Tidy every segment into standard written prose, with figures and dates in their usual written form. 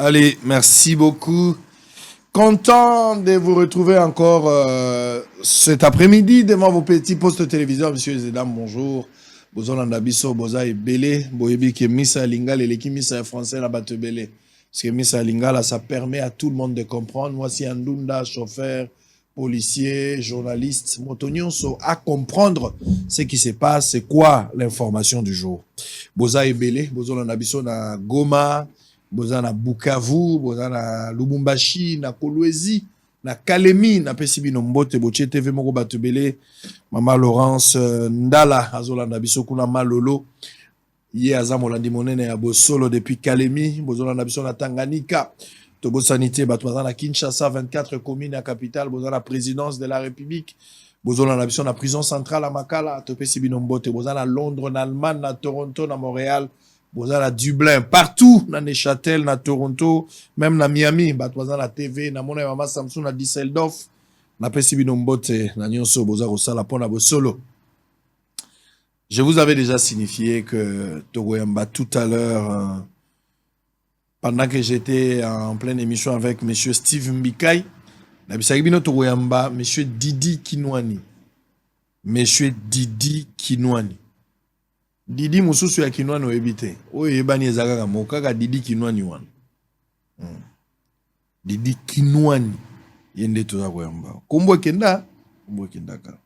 Allez, merci beaucoup. Content de vous retrouver encore cet après-midi devant vos petits postes téléviseurs. Messieurs et dames, bonjour. Bozolanda biso, boza ebele, boyebi ke misa lingala, eleki misa français la bato ebele. Parce que misa lingala, ça permet à tout le monde de comprendre. Moi, si Andunda, chauffeur, policier, journaliste, motonionso, à comprendre ce qui se passe, c'est quoi l'information du jour. Boza ebele, bozolanda biso na Goma, boza na Bukavu, boza na Lubumbashi, na Kolwezi, na Kalemi, na Pesibino Mbote, Boche TV moko batubele, Mama Laurence Ndala, azolanda biso kuna Malolo, ye aza molandi monene ya Bosolo depuis Kalemi, bozolanda biso na Tanganyika, Tobo Sanité, bato baza na Kinshasa, 24 communes à capitale, boza na présidence de la République, bozolanda biso na prison centrale à Makala, to Pesibino Mbote, boza na Londres, na Allemagne, na Toronto, na Montréal, boza na Dublin, partout, na Neuchâtel, na Toronto, même na Miami, boza na TV, na mona mama Samsung, na Düsseldorf, na Pesibino Mbote, na nyonso, boza rosala pona bosolo. Je vous avais déjà signifié que Togoyamba tout à l'heure, pendant que j'étais en pleine émission avec M. Steve Mbikai, na bisagibino Togoyamba, M. Didi Kinwani. M. Didi Kinwani. Didi mususu ya Kinwani oebite. Oyo yebani ezakaka mokaka Didi Kinwani wana. Didi Kinwani. Yende toza koyamba. Kombo kenda ka.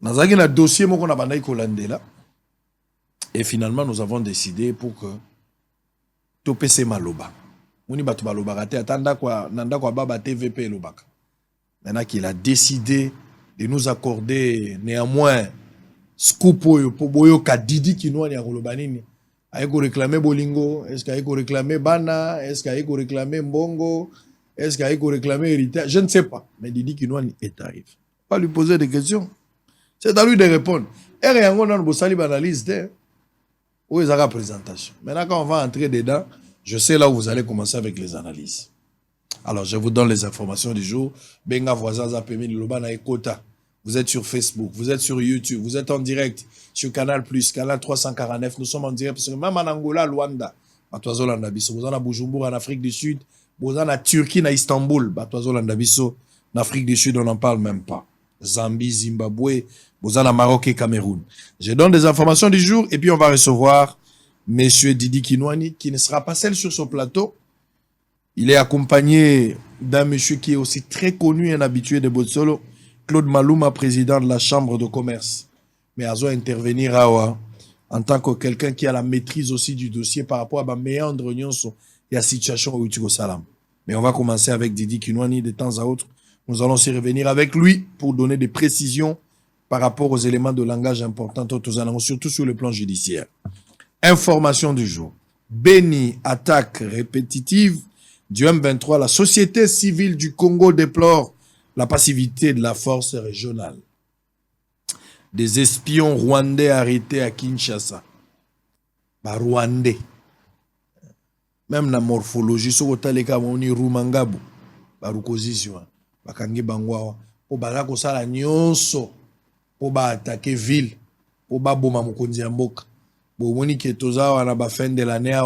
Nazaki na dossier moko na bandai kolandela. Et finalement nous avons décidé pour que topese maloba. Muni batu baloba kate atanda kwa nanda kwa baba TVP lobaka. Maintenant qu'il a décidé de nous accorder néanmoins scoop pour boyo ka Didi Kinwani ya koloba nini. Aiko réclamer bolingo, est-ce qu'aiko réclamer bana, est-ce qu'aiko réclamer mbongo, est-ce qu'aiko réclamer héritage, je ne sais pas. Mais Didi Kinwani est arrivé. Pas lui poser des questions. C'est à lui de répondre. Et rien qu'on a une bonne analyse, où ils ont la présentation. Maintenant, quand on va entrer dedans, je sais là où vous allez commencer avec les analyses. Alors, je vous donne les informations du jour. Benga voisin Zapemi Lobana Ekota. Vous êtes sur Facebook, vous êtes sur YouTube, vous êtes en direct sur Canal+, Canal 349. Nous sommes en direct parce que même en Angola, Luanda, Batoazo Landabiso, vous êtes à Bujumbura en Afrique du Sud, vous êtes en Turquie, à Istanbul, Batoazo Landabiso, en Afrique du Sud, on n'en parle même pas. Zambie, Zimbabwe, vous êtes à Maroc et Cameroun. Je donne des informations du jour et puis on va recevoir Monsieur Didi Kinwani qui ne sera pas seul sur son plateau. Il est accompagné d'un monsieur qui est aussi très connu et un habitué de Botsolo, Claude Malouma, président de la Chambre de commerce. Mais à intervenir en tant que quelqu'un qui a la maîtrise aussi du dossier par rapport à ma méandre et la situation au Utigo Salam. Mais on va commencer avec Didi Kinwani de temps à autre. Nous allons aussi revenir avec lui pour donner des précisions par rapport aux éléments de langage importants, surtout sur le plan judiciaire. Information du jour. Béni, attaque répétitive du M23. La société civile du Congo déplore la passivité de la force régionale. Des espions rwandais arrêtés à Kinshasa. Rwandais. Même la morphologie, sur le moni Rumangabu, Barukozizwa, Bakangi Bangwa, pour Barako Sala Nyonso, pour attaquer ville, pour Boma Mukonzi Mboka. Pour moni Ketoza, na ba fin de l'année,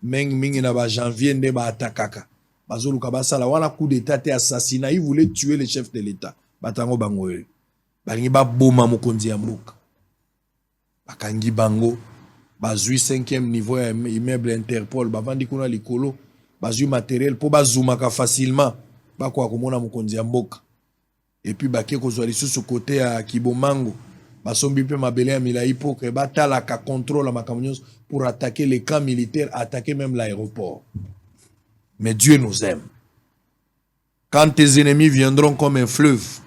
Meng na ba janvier, ne ba attaquaka. Bazolu Kabasala, wana coup d'état et assassinat, il voulait tuer le chef de l'État. Batango Bangoe. Bangi ba Boma Mukonzi Mboka. Bakangi Bango. Bazui 5e niveau immeuble Interpol, bavandi kuna likolo, bazui matériel pour bazumaka facilement, bakwa komona mukonzi ya mboka. Et puis baké ko zwa lisusu côté à Kibomango, basombi pe mabele ya milai pour que batala ka contrôle makamnyos pour attaquer les camps militaires, attaquer même l'aéroport. Mais Dieu nous aime. Quand tes ennemis viendront comme un fleuve,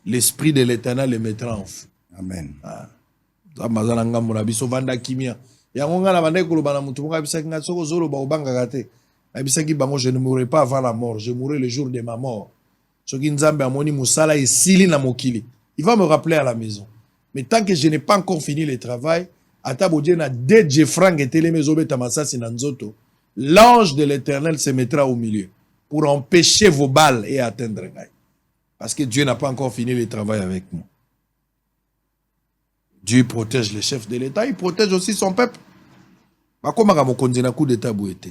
l'esprit de l'Éternel les mettra en feu. Amen. Mazana ngambo na biso vanda kimia. Yangonga na bandai kolobana mutu monga bisaki nga soko zolo ba obanga kate. Bisaki bango je ne mourrai pas avant la mort, je mourrai le jour de ma mort. Soki nzambe amoni musala esili na mokili. Il va me rappeler à la maison. Mais tant que je n'ai pas encore fini le travail, ata bodje na de Jeffrang etele mezobe tamasasi na nzoto, l'ange de l'Éternel se mettra au milieu pour empêcher vos balles et atteindre ngai. Parce que Dieu n'a pas encore fini le travail avec moi. Dieu protège les chefs de l'État, il protège aussi son peuple. bakomaka mokonzi na coup d'état bouete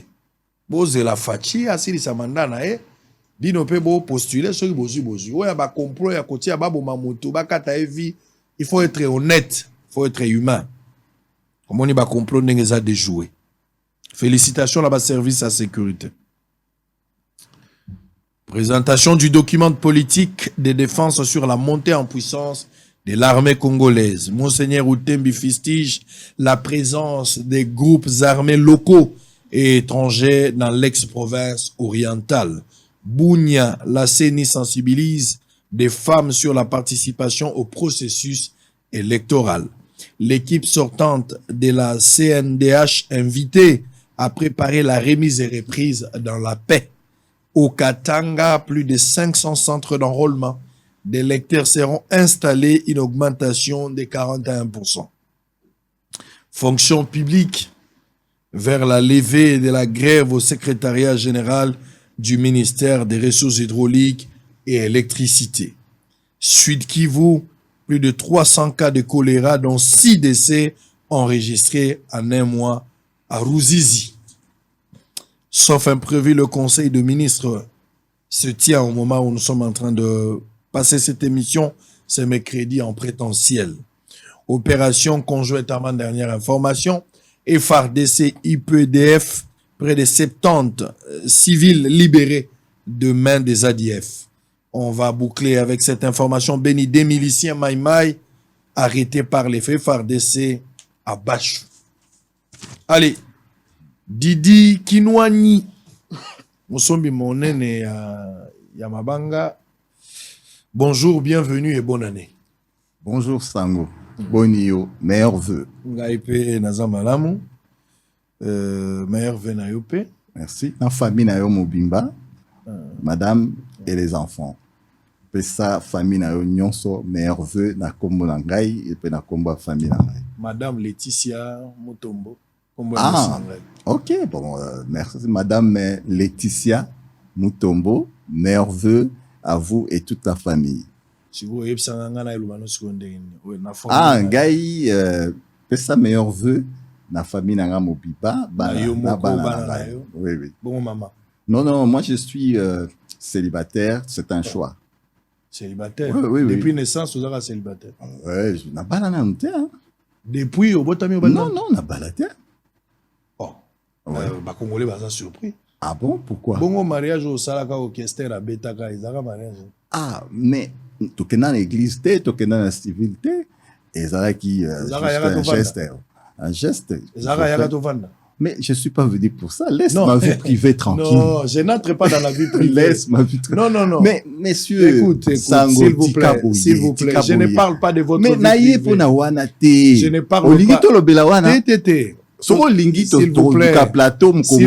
bozela faci asilisa mandat na ye bino pe bo postuler soki bozwi oya ba complot ya kotia baboma moto bakata vie, il faut être honnête, il faut être humain. Comme on y ba complot ndenge za déjouer. Félicitations là-bas service à sécurité. Présentation du document politique de défense sur la montée en puissance de l'armée congolaise. Monseigneur Outembi fustige la présence des groupes armés locaux et étrangers dans l'ex-province orientale. Bounia, la CENI sensibilise des femmes sur la participation au processus électoral. L'équipe sortante de la CNDH invitée à préparer la remise et reprise dans la paix. Au Katanga, plus de 500 centres d'enrôlement d'électeurs seront installés, une augmentation de 41%. Fonction publique, vers la levée de la grève au secrétariat général du ministère des Ressources hydrauliques et électricité. Sud Kivu, plus de 300 cas de choléra, dont 6 décès enregistrés en un mois à Ruzizi. Sauf imprévu, le Conseil de ministres se tient au moment où nous sommes en train de passer cette émission, ce mercredi en présentiel. Opération conjointe avant dernière information, FARDC IPDF, près de 70 civils libérés de main des ADF. On va boucler avec cette information. Béni des miliciens Maïmaï arrêtés par les FARDC à Bachou. Allez, Didi Kinwani, Musombi Monene Yamabanga. Bonjour, bienvenue et bonne année. Bonjour Sango, Bonio, meilleurs vœux. Ngaipe Nazamalamu, meilleurs vœux Nayope. Merci. La famille Nayo Mobimba, madame et les enfants. Pesa famille Nayo Nyonso, meilleurs vœux na kombo nangai et pe na kombo famille nangai. Madame Laetitia Mutombo. Ah, ok, bon, merci. Madame Laetitia Mutombo, meilleurs vœux à vous et toute la famille. Ah, Ngai, pesa meilleurs vœux na famille Nanga Mobiba. Oui, oui. Bon, maman. Non, non, moi je suis célibataire, c'est un choix. Célibataire? Oui, oui, depuis oui. naissance, vous êtes célibataire? Oui, je n'ai pas la même. Depuis, au Botami, non, non, on n'a pas la terre. Oh, ouais. Congolais, bah, ça surpris. Ah bon, pourquoi? Bon, mariage au Salaka, au Kester, à Betaka, ils ont mariage. Ah, mais tu es dans l'église, tu es dans la civilité, et ça qui un geste. Un geste. Mais je ne suis pas venu pour ça. Laisse ma vie privée tranquille. Non, je n'entre pas dans la vie privée. Laisse ma vie tranquille. Non, non, non. Mais, messieurs, écoute, s'il vous plaît, s'il vous plaît, je ne parle pas de votre vie privée. Je ne parle pas. S'il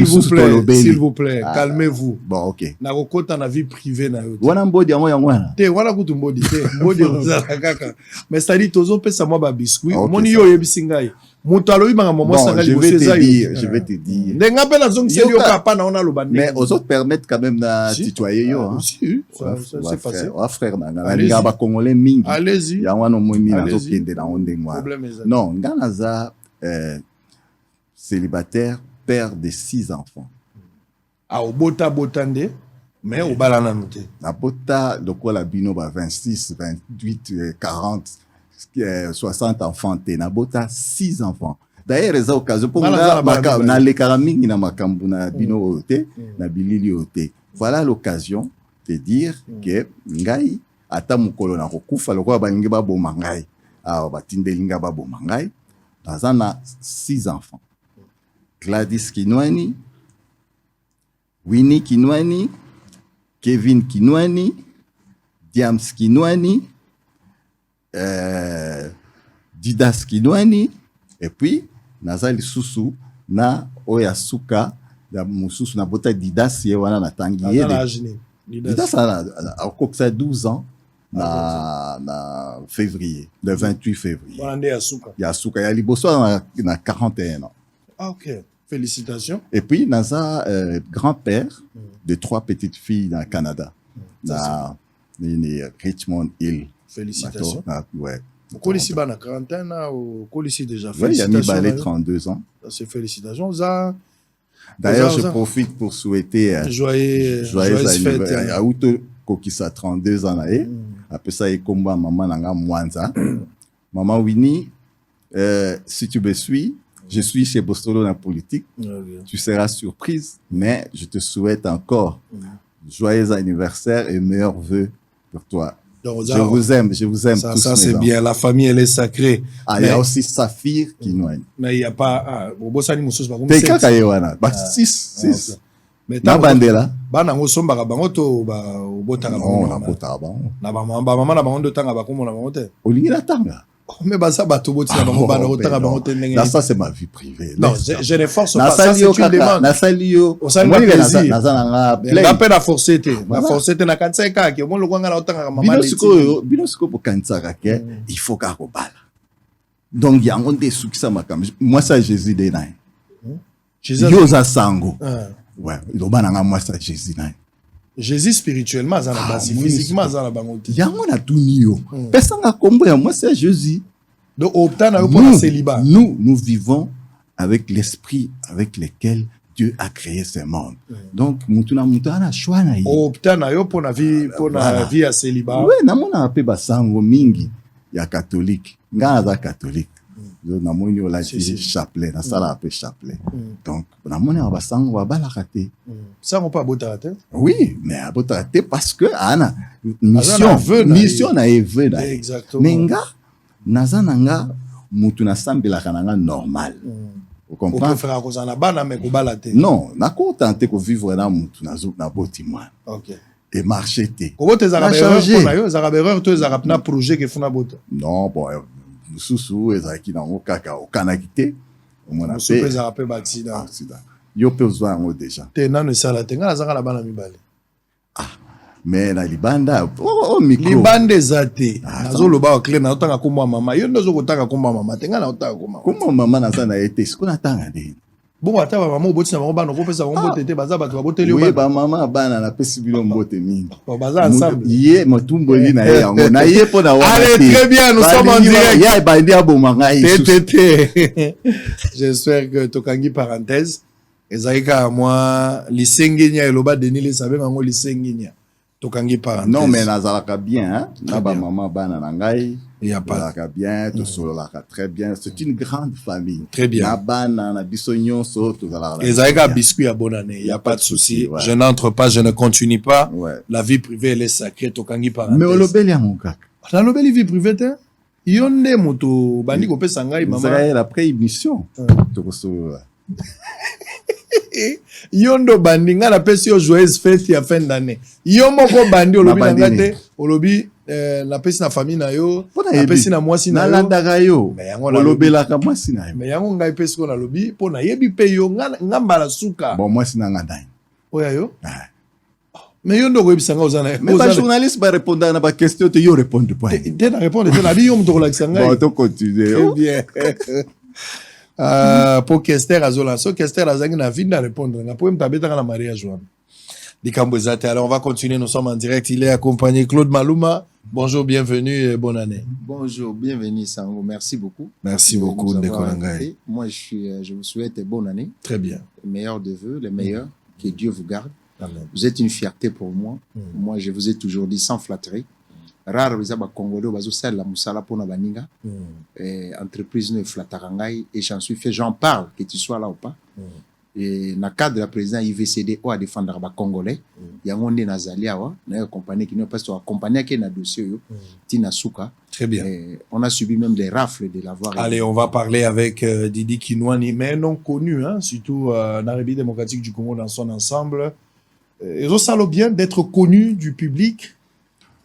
vous plaît, s'il vous plaît, calmez-vous. Bon, ok. Na kokota na vie privée na yo. Wana mbodi yango yangwana. Te wana kutu mbodi te. Mbodi ozala kaka. Mais ça dit tozo pesa moi ba biscuit. Moni yo yebisi ngai. Mutu aloyi banga momo sanga liboso ezayi. Je vais te dire. Ndenga pe na zongi seli yo kapa na ona loba ndenge. Mais aux autres permettre quand même na tutoyer yo hein. Si, c'est facile. Wa frère na nga ba congolais mingi. Allez-y. Ya wana moni na zo kende na ondengwa. Non, ngana za célibataire, père de 6 enfants. Ah, au bota botande, mais au balananote. La bota, de quoi la bino, 26, 28, 40, 60 enfants, na bota 6 enfants. D'ailleurs, les occasions pour na les karamingi na makambu na bino ote, na bilili ote. Voilà l'occasion de dire que ngai ata mukolo na kokufa lokwa balingi ba bomangai. Ah, batindelinga ba bomangai. Bazana 6 enfants. Gladys Kinwani, Winnie Kinwani, Kevin Kinwani, Diams Kinwani, Didas Kinwani, et puis Nazali Susu na Oyasuka, na Mususu na bota Didas yewana na tangi yele. Didas a koksa 12 ans na février, le 28 février. Yasuka ya liboso na 41 ans. Ah, ok. Félicitations. Et puis, Naza, grand-père de 3 petites filles dans le Canada, dans Richmond Hill. Félicitations. Ouais. Ici, dans la quarantaine, ou ici déjà. Oui, il y a mis balai 32 ans. C'est félicitations. D'ailleurs, je profite pour souhaiter joyeux anniversaire. À Outo Kokisa 32 ans. Après ça, il combat maman Nanga Mwanza. Maman Winnie, si tu me suis, je suis chez Bostolo dans la politique. Tu seras surprise, mais je te souhaite encore joyeux anniversaire et meilleurs vœux pour toi. Donc, je vous aime ça, tous. Ça, c'est bien. La famille, elle est sacrée. Ah, il y a aussi Saphir qui nous aime. Mais il n'y a pas. T'es kakayewana. 6. Mais na bandela. Bana ngosombaka bango to botaka bango. Non, na botaka bango. Na ba mama na bango tanga ba komona bango te. Olingi na tanga. Mais baza bato botina bango bana otanga bango te ndenge. Ça c'est ma vie privée. Non, je ne force pas. Ça c'est une demande. Na salio. Moi naza nga play. Na pe na forcer te. Na forcer te na kanisa ka ke mo lokwanga na otanga mama leti. Bino siko po kanisa ka ke il faut ka ko bala. Donc yango nde sukisa makam. Moi ça Jésus de nain. Yo za sango. Ouais, il doit nga moi ça Jésus nain. Jésus spirituellement za na basi, physiquement za na bango te. Yango na tunio. Pesa nga kombo ya moi c'est Jésus. Donc optana pour le célibat. Nous vivons avec l'esprit avec lequel Dieu a créé ce monde. Donc mutuna mutana choix na yi. Optana yo pour na vie à célibat. Oui, na mona pe basango mingi ya catholique. Nga za catholique. Na moni ola chapelet, na sala pe chapelet. Donc na moni ba basango ba balakate. Ça on pas bota tête. Oui, mais abota tête parce que ana mission na evre na. Exactement. Menga naza nanga mutu na sambelaka nanga normal. Vous comprenez? Frère ko na bana me ko balate. Non, na ko tenter ko vivre na mutu na zo na botimwa. OK. Et marcher té. Ko bote za erreur to za na projet ke funa bota. Non, bon mususu ezaki na kaka okanaki te. Omona pe. Mususu za pe accident. Yo pe ozwa ngo déjà. Te nanu sala te ngala zanga na bana mibale. Mais na libanda micro libande zate nazo loba o clé na otanga komba mama yo ndozo kotanga komba mama tenga na otanga komba mama na sana ete siko na tanga de bon ata ba mama oboti na bango bana ko pesa bango bote te baza bato ba boteli oui ba mama bana na pesi bilo mbote mingi baza ensemble ye motumbo li na ye yango na ye po na wana allez très bien nous sommes en direct ya bandi aboma ngai j'espère que tokangi parenthèse ezaika moi lisengenya eloba denile sabe bango lisengenya tokangi parenthèse. Non mais nazalaka bien hein na ba maman bana na ngai il y a pas nazalaka bien to sololaka très bien c'est une grande famille très bien na bana na biso nyonso tozalaka ezalaka biscuit à bonne année il y a pas de souci ouais. Je n'entre pas je ne continue pas ouais. La vie privée elle est sacrée tokangi parenthèse mais olobeli ya mokaka na lobeli vie privée te yonde moto bandi ko pesa ngai maman après émission tokosolola yondo bandi nga na pesi yo joyeuse fête ya fin d'année yo moko bandi olobi na ngate olobi na pesi na famille na yo na pesi na mwasi na yo nalandaka yo olobelaka mwasi na yo mais yango ngai pesi ko na lobi po na yebi pe yo nga mbala suka bon mwasi na nga ndani oya yo mais yo ndo ko yebisa nga ozana mais ba journaliste ba répondre na ba question te yo répondre pas te na répondre te na bi yo mto ko lakisa ngai bon to continuer bien pour Kester Azola, so Kester Azangi na vie à répondre. Na poème tabeta na mariage wana. Dikambo zate. Alors on va continuer, nous sommes en direct. Il est accompagné Claude Maluma. Bonjour, bienvenue et bonne année. Bonjour, bienvenue Sango. Merci beaucoup. Merci beaucoup Ndekolangai. Moi je vous souhaite bonne année. Très bien. Les meilleurs de vœux, les meilleurs. Que Dieu vous garde. Amen. Vous êtes une fierté pour moi. Moi je vous ai toujours dit sans flatterie. Rare les Congolais bazo sel la musala pona baninga entreprise ne flattarangai et j'en suis fait j'en parle que tu sois là ou pas et na cadre de la président IVCD ou à défendre ba Congolais yango nde nazali awa na compagnie qui ne pas to accompagner qui na dossier yo tina suka très bien on a subi même des rafles de l'avoir. Allez on va parler avec Didi Kinwani mais non connu hein surtout dans la République démocratique du Congo dans son ensemble et ça le bien d'être connu du public.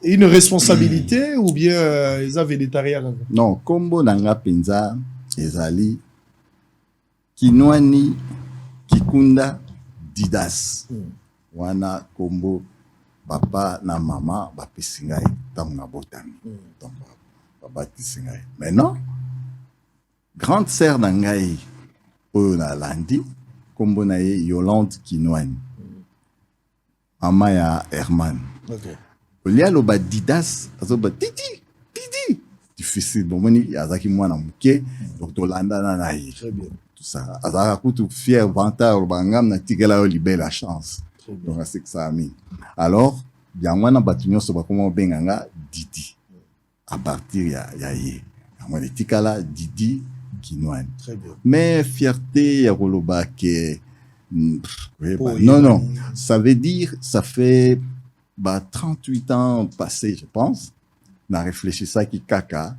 Une responsabilité ou bien ils avaient des tarières? Non, kombo nanga penza ezali Kinwani Kikunda Didas. Wana kombo papa na mama bapesingai tamuna botami. Donc papa tisingai. Maintenant grande sœur nangai oyo na landi kombo na ye Yolande Kinwani. Amaya Herman. OK. Olia loba Didas, azoba Didi, tu difficile bomoni azaki mwana muke donc tolanda na ye Très bien. tout ça azaka kutu fier vantard bangam na tigela yo libère la chance donc c'est que ça ami alors yango na batu nyonso bakoma benganga Didi à partir ya ye yango le tikala Didi Kinwani. Très bien. Mais fierté ya koloba ke non, ça veut dire ça fait 38 ans passés je pense na réfléchi ça qui kaka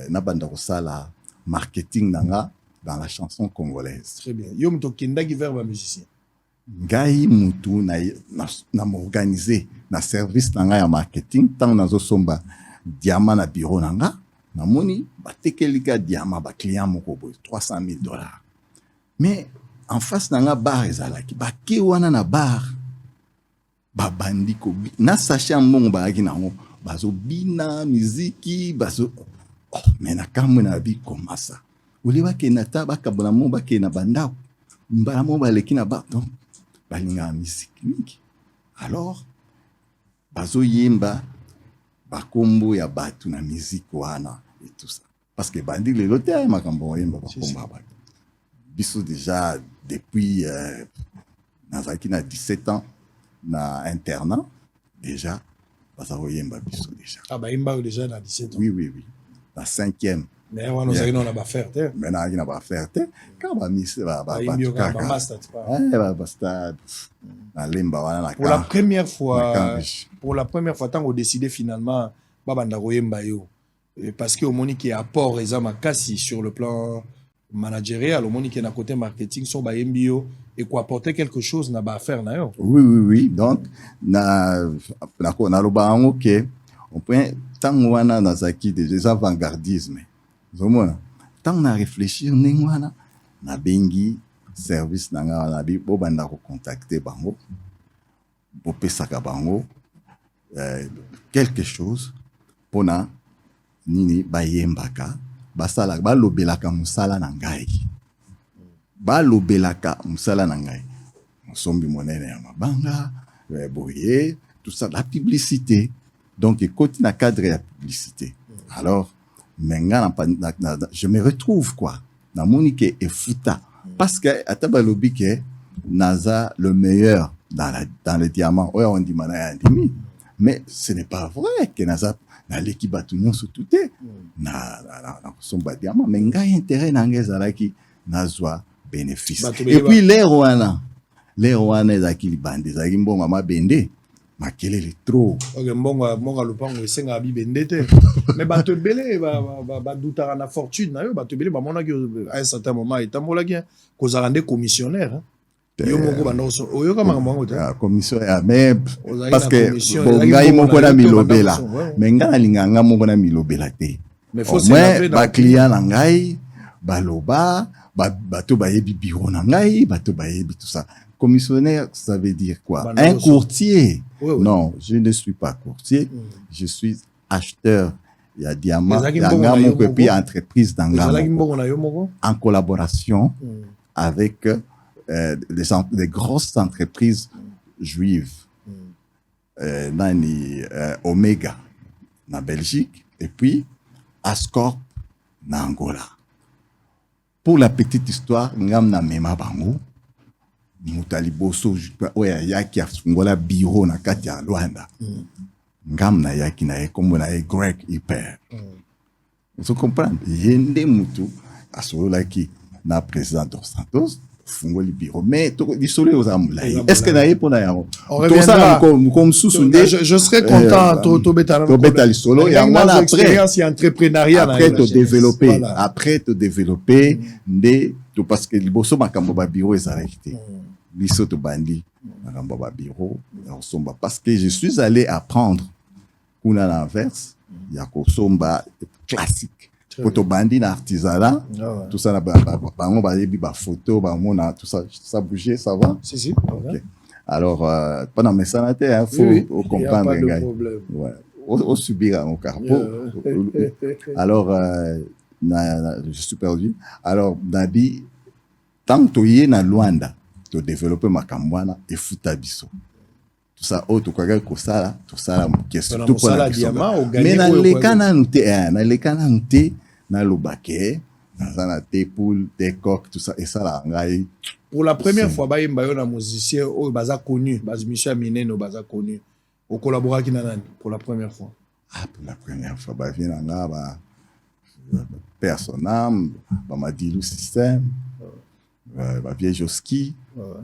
na banda kosala marketing nanga dans la chanson congolaise. Très bien. Yo mto kindaki vers ba musicien. Ngai mutu na m'organiser na service nanga ya marketing tant nazo somba diamant na bureau nanga namoni batekelika diamant ba client moko boy $300,000. Mais en face nanga bar ezalaki bake wana na bar babandi ko na sachet mbongo baaki nango bazo bina muziki bazo mais na kamwe na bi komasa oliba ke na taba kabla mo bake na bandao mbala mo baleki na bar donc balinga musique mingi alors bazo yemba bakombo ya batu na musique wana et tout ça parce que bandi le lote ya makambo yemba bakomba ba biso déjà depuis nazaki na 17 ans na internat déjà bazo yemba biso déjà Ah imba déjà na 17 ans. oui la 5e Mais on nous a dit on a pas faire terre. maintenant il n'a pas faire te quand ba miss ba master. na lemba wana na Pour la première fois tant qu'on décidé finalement babanda koyemba yo parce que au moni qui apport eza makasi sur le plan managérial au moni qui na côté marketing so ba yembio et quoi apporter quelque chose na ba affaire na yo. Oui donc na loba ngo ke on peut tant wana nazaki des avant-gardisme zomona tant na réfléchir nengwana na bengi service nanga na bi bo banda ko contacter bango bo pesaka bango quelque chose pona nini bayembaka basala balobelaka musala na ngai sombi monene ya mabanga boye tout ça la publicité donc écoute na cadre ya publicité alors maintenant je me retrouve quoi na monique et futa parce que atabalobi ke naza le meilleur dans le diamant ouais on dit mana andimi mais ce n'est pas vrai que naza na l'équipe batunyo soutute na somba diamant mais ngai intérêt na ngezalaki nazwa bénéfice et puis l'air wana ezaki libande ezaki mbongo mabende makelele trop OK mbongo lupango esenga bibende te mais bato belé ba dutara na fortune na yo bato belé ba monaki à un certain moment etambolaki kozala nde commissionnaire yo moko banoso oyoka makambo te commissionnaire mais parce que ngai moko na milobela mais ngai linganga moko na milobela te mais faut se laver ba client na ngai baloba bato bayebi bureau na ngai bato bayebi tout ça. Commissionnaire, ça veut dire quoi? Un courtier. Oui. Non, je ne suis pas courtier. Je suis acheteur. Il y a diamant, il y a puis entreprise en collaboration avec des grosses entreprises juives. Omega, en Belgique, et puis Ascorp, en Angola. Pour la petite histoire, ngam na mema bango. Mutali boso oya yaki afungola bureau na kati ya Luanda ngam na yaki na ekombo na Greg Hyper vous comprenez yende mutu asololaki na président dos Santos fungoli bureau mais to disole aux amulai est-ce que na yepona yango to ça comme susunde je serais content to betali solo ya ngana expérience entrepreneuriale après te développer nde to parce que liboso makambo ba bureau ezalaki te biso to bandi makambo ba bureau somba parce que je suis allé apprendre kuna l'inverse ya ko somba classique poto bandi na artisanat tout ça na bango ba yebi ba photo ba mona tout ça bouger ça va si OK alors pendant mes sanaté il faut comprendre gars ouais au subir mon carpo alors je suis perdu alors Nabi tant to yé na Luanda to développer makambwana et futa biso tout ça autre quoi que ça question tout pour la diamant mais na lekana nte na lobake na te poule te coq tout ça et ça la ngai pour la première fois ba yemba yo na musicien o baza connu bas Michel Mineno baza connu au collaborer qui nanani pour la première fois pour la première fois ba vient nga ba personnam ba Madilu système ba vie Joski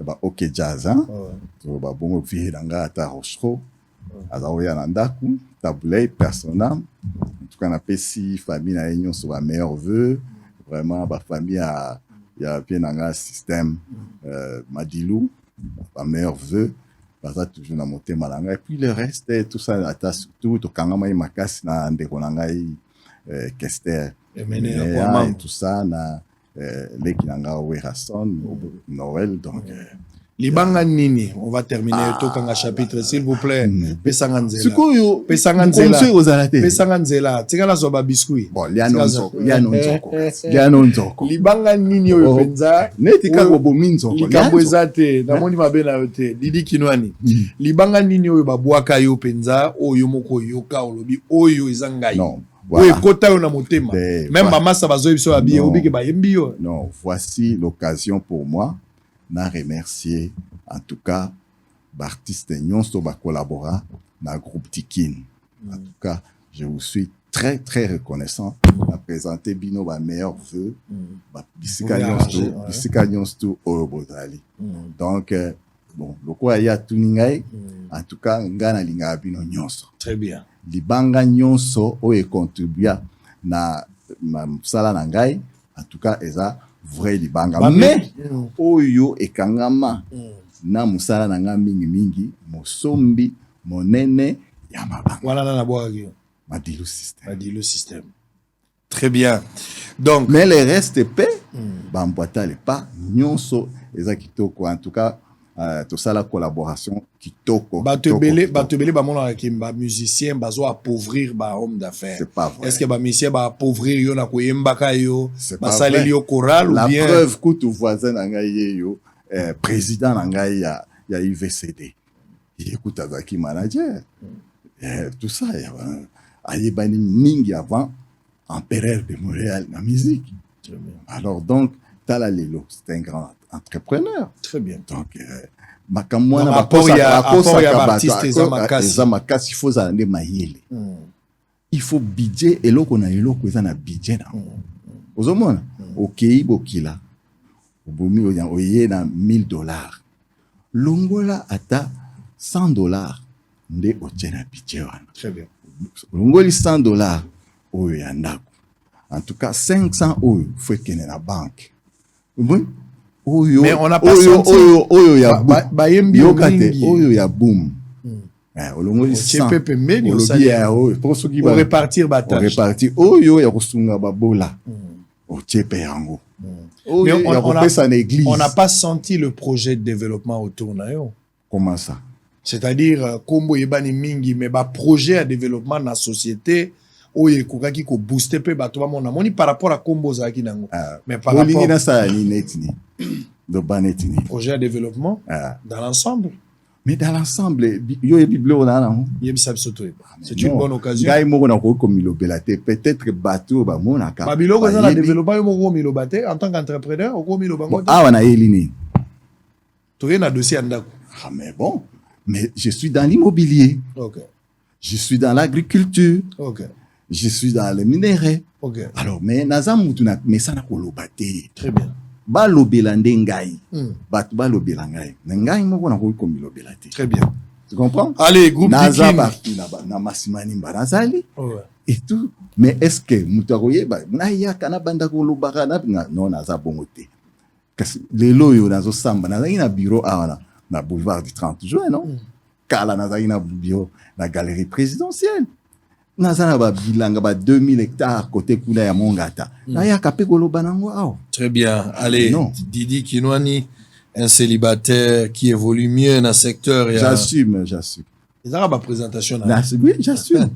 ba OK jazz hein to ba bongo vie nga ta rochro azaoya na ndaku tabulei personnam en tout cas na pesi famille na union sur ba meilleurs vœux vraiment ba famille a bien nga système Madilu ba meilleurs vœux baza toujours na motema na ngai et puis le reste tout ça ata surtout to kangama makasi na ndeko na ngai Kester et tout ça na leki na nga Werason Noël donc libanga nini on va terminer to kanga chapitre s'il vous plaît pesanga nzela sikoyo pesanga nzela tikala zo ba biscuit bon liano nzoko libanga nini oyo penza netika go bominzo likambo ezate na moni mabe na yote Didi Kinwani libanga nini oyo babwaka yo penza oyo moko yoka olobi oyo ezangai oui, même maman ça va non, voici l'occasion pour moi de remercier en tout cas l'artiste Nyonso va collaborer dans le groupe Tikin. En tout cas, je vous suis très très reconnaissant de présenter Bino ma meilleur vœu Bisika Nyonso Orobotali. Donc bon, le quoi il y a tout ningai en tout cas ngana linga Bino Nyonso. Très bien. Libanga nyonso oyo contribuer na sala na ngai en tout cas eza vrai libanga mais oyo ekangama na musala na nga mingi mosombi monene ya mabanga voilà na bwaki Madilu système très bien donc mais le reste pe bambwata le pas nyonso eza kitoko en tout cas tout ça la collaboration kitoko batebele ba mona kimba musicien bazo appauvrir ba homme d'affaires c'est pas vrai est-ce que ba musicien ba appauvrir yo na koyemba kayo ba saleli yo choral ou bien la preuve que tout voisin na ngai yo président na ngai ya UVCD écoute azaki manager tout ça ayebani mingi avant empereur de Montréal na musique alors donc Tala Lelo c'est un grand entrepreneur. Très bien. Donc, makamwana makasi faut zande mayele. Il faut budget et loko na eloko eza na budget na. Ozomona okei bokila. Obomi oye na $1000. Longola ata $100 nde ochena budget wana. Très bien. Longoli $100 oyo ya ndako. En tout cas 500 oyo faut kene na banque. Bon mais on a pas senti oyo ya oyo ya boom olongoli pepe mbeni pour repartir battage repartir oyo ya kusunga babola ochepe yango oyo ya kopesa na église on n'a pas senti le projet de développement autour na yo. Comment ça? C'est-à-dire kombo yebani mingi mais ba projet de développement na société oye kokaki ko booster pe bato ba mona moni par rapport à kombo za ki nango mais par rapport à ça ni netini de banetini projet de développement dans l'ensemble mais dans l'ensemble yo e biblo na na yebisa bisoto c'est une bonne occasion ngai moko na ko komilobela te peut-être bato ba mona ka babiloko za na développement yo moko milobate en tant qu'entrepreneur o ko milobango ah wana elini to yena dossier andako mais bon mais je suis dans l'immobilier je suis dans l'agriculture je suis dans les minéraux. Alors, mais nazamutu na mesana kolobate. Très bien. Ba lobela ndengai. Bat ba lobela ngai. Ngai moko na ko komilobela te. Très bien. Tu comprends? Allez, groupe Naza parti na masimani mbarazali. Et tout. Mais est-ce que mutakoye ba na ya kana banda ko lobaka na non naza bongote. Kasi lelo yo nazo samba na ina bureau na boulevard du 30 juin non? Kala naza ina bureau na galerie présidentielle. Nazana ba bilanga ba 2000 hectares côté kuna ya Mongata. Na ya kapé koloba nango aw. Très bien. Allez, Didi Kinwani, un célibataire qui évolue mieux dans le secteur. J'assume. Ils ont ma présentation. Oui, j'assume.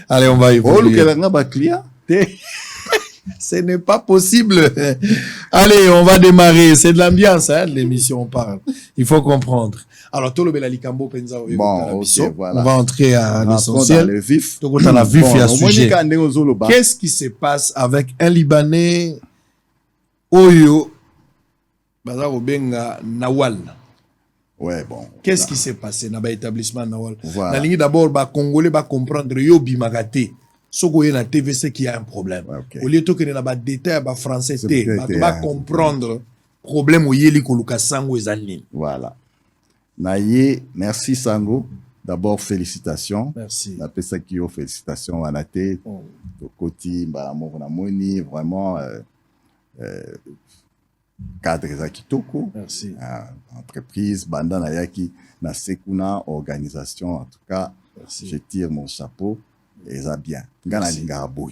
Allez, on va évoluer. Oh, le ba client. Ce n'est pas possible. Allez, on va démarrer. C'est de l'ambiance, hein, l'émission, on parle. Il faut comprendre. Alors, tout le Belalikambo Penza, bon, okay, voilà. On va entrer à l'essentiel. Dans le vif. Tout dans la vif et à sujet. Qu'est-ce Qu'est-ce qui se passe avec un Libanais, Oyo, Baza Obenga, Nawal? Ouais, bon. Qu'est-ce qui s'est passé dans l'établissement Nawal? Voilà. D'abord, les Congolais va comprendre, Yo Bimagate. Soko na TVC qui a un problème. Ouais, okay. Au lieu de que na ba détail ba français té, ba comprendre problème au yeli ko luka sango ezali. Voilà. Naye, merci Sango. D'abord félicitations. Merci. Na pesa kio félicitations wanate. Koti mbalamour na moni vraiment cadre za kitoko. Merci. Entreprise banda na yaki na sekuna organisation en tout cas. Merci. Je tire mon chapeau. Et ça bien. Merci beaucoup.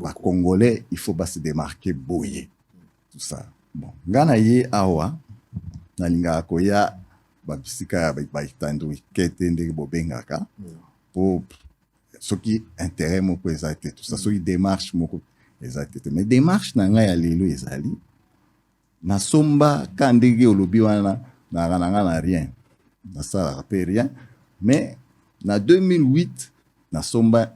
Les Congolais, il faut pas se démarquer boyer. Tout ça. Bon. Ngana ye awa. Na linga koya babisika ba itandou ketende bobengaka. Pour ce qui intérêt mon présenté tout ça. Ce qui démarche mon présenté. Mais démarche na nga ya lelo ezali. Na somba kandenge olobi wana na rien. Na ça rappelle rien. Mais na 2008 na somba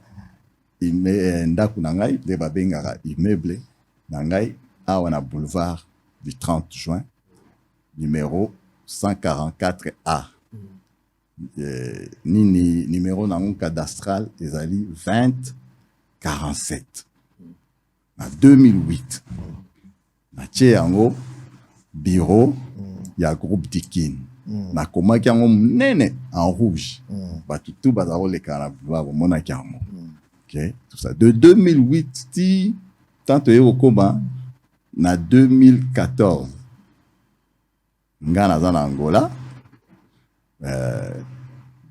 ndaku na ngai de babengaka immeuble na ngai awa na boulevard du 30 juin numéro 144A. Nini numéro na cadastral ezali 2047. Na 2008 na tie yango bureau ya groupe Dikin. Na komaki yango munene en rouge. Batutu bazaro le kana boulevard mona kiamo. Okay, tout ça. De 2008, tant que au combat, na 2014, Ngana zana Angola,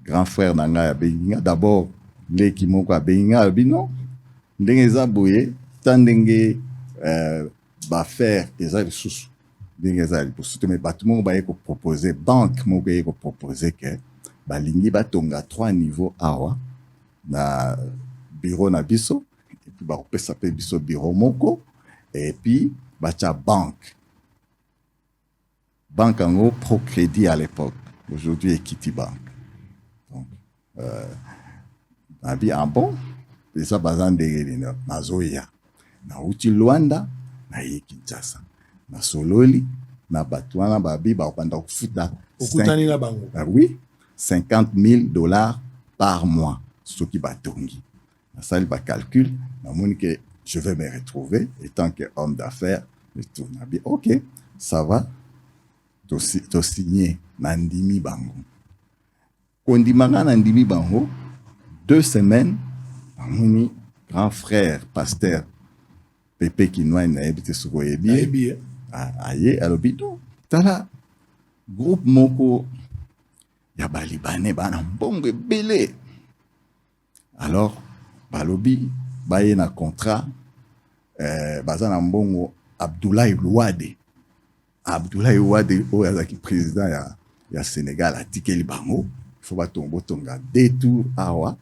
grand frère Nanga ya Benga, d'abord, les qui m'ont quoi Benga, bino, ndengeza boye, tandenge, ba faire, ezali sous, ndengeza, pour soutenir, bâtiment, ba yeko proposer, banque, mon yeko proposer que, ba lingi ba tonga 3 niveaux awa, na, bureau na biso et puis ba opesa pe biso bureau moko et puis bacha banque en Procrédit à l'époque, aujourd'hui Equity Bank. Donc na bi en bon ça bazan de na zoya na uti Luanda na Kinshasa na sololi na batwana babi ba opanda kufuta okutani na bango. Oui, $50,000 par mois ce qui batongi. Ça, il va calcul, que je vais me retrouver étant qu'homme d'affaires et tout. Ok, ça va. Tu signé Nandimi Bango. Quand on dit Nandimi Bango, 2 semaines, mon grand frère, pasteur, Pépé Kinoa, il a habité sur Goyebi. Aïe, alors, bidon. Tala, groupe Moko, y'a Libanais, bongo belé. Alors, balobi baye na contrat bazana mbongo Abdoulaye Ouade o yazaki président ya Sénégal atikeli bango il faut batongo tonga détour awa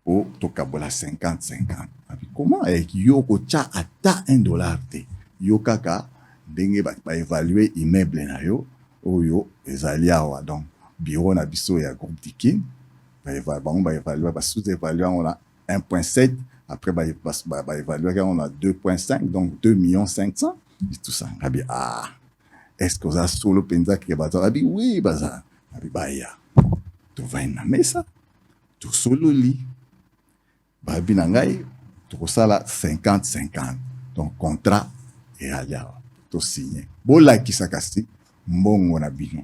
o tokabola 50-50. Comment avec yoko cha ata $1 te yo kaka ndenge ba évaluer immeuble na yo oyo ezali awa donc bureau na biso ya groupe Dikin ba évaluer ba sous-évaluer on a 1,7, après bah évaluer on a 2,5, donc 2,5 millions et tout ça. Est-ce que vous avez solo penza qui est oui, baza. Baya. Tu vas na mesa, tu solo li. Babi nangai, tu sala 50-50. Donc contrat et alia, tu signé. Bola qui sakasi, mbongo na bino.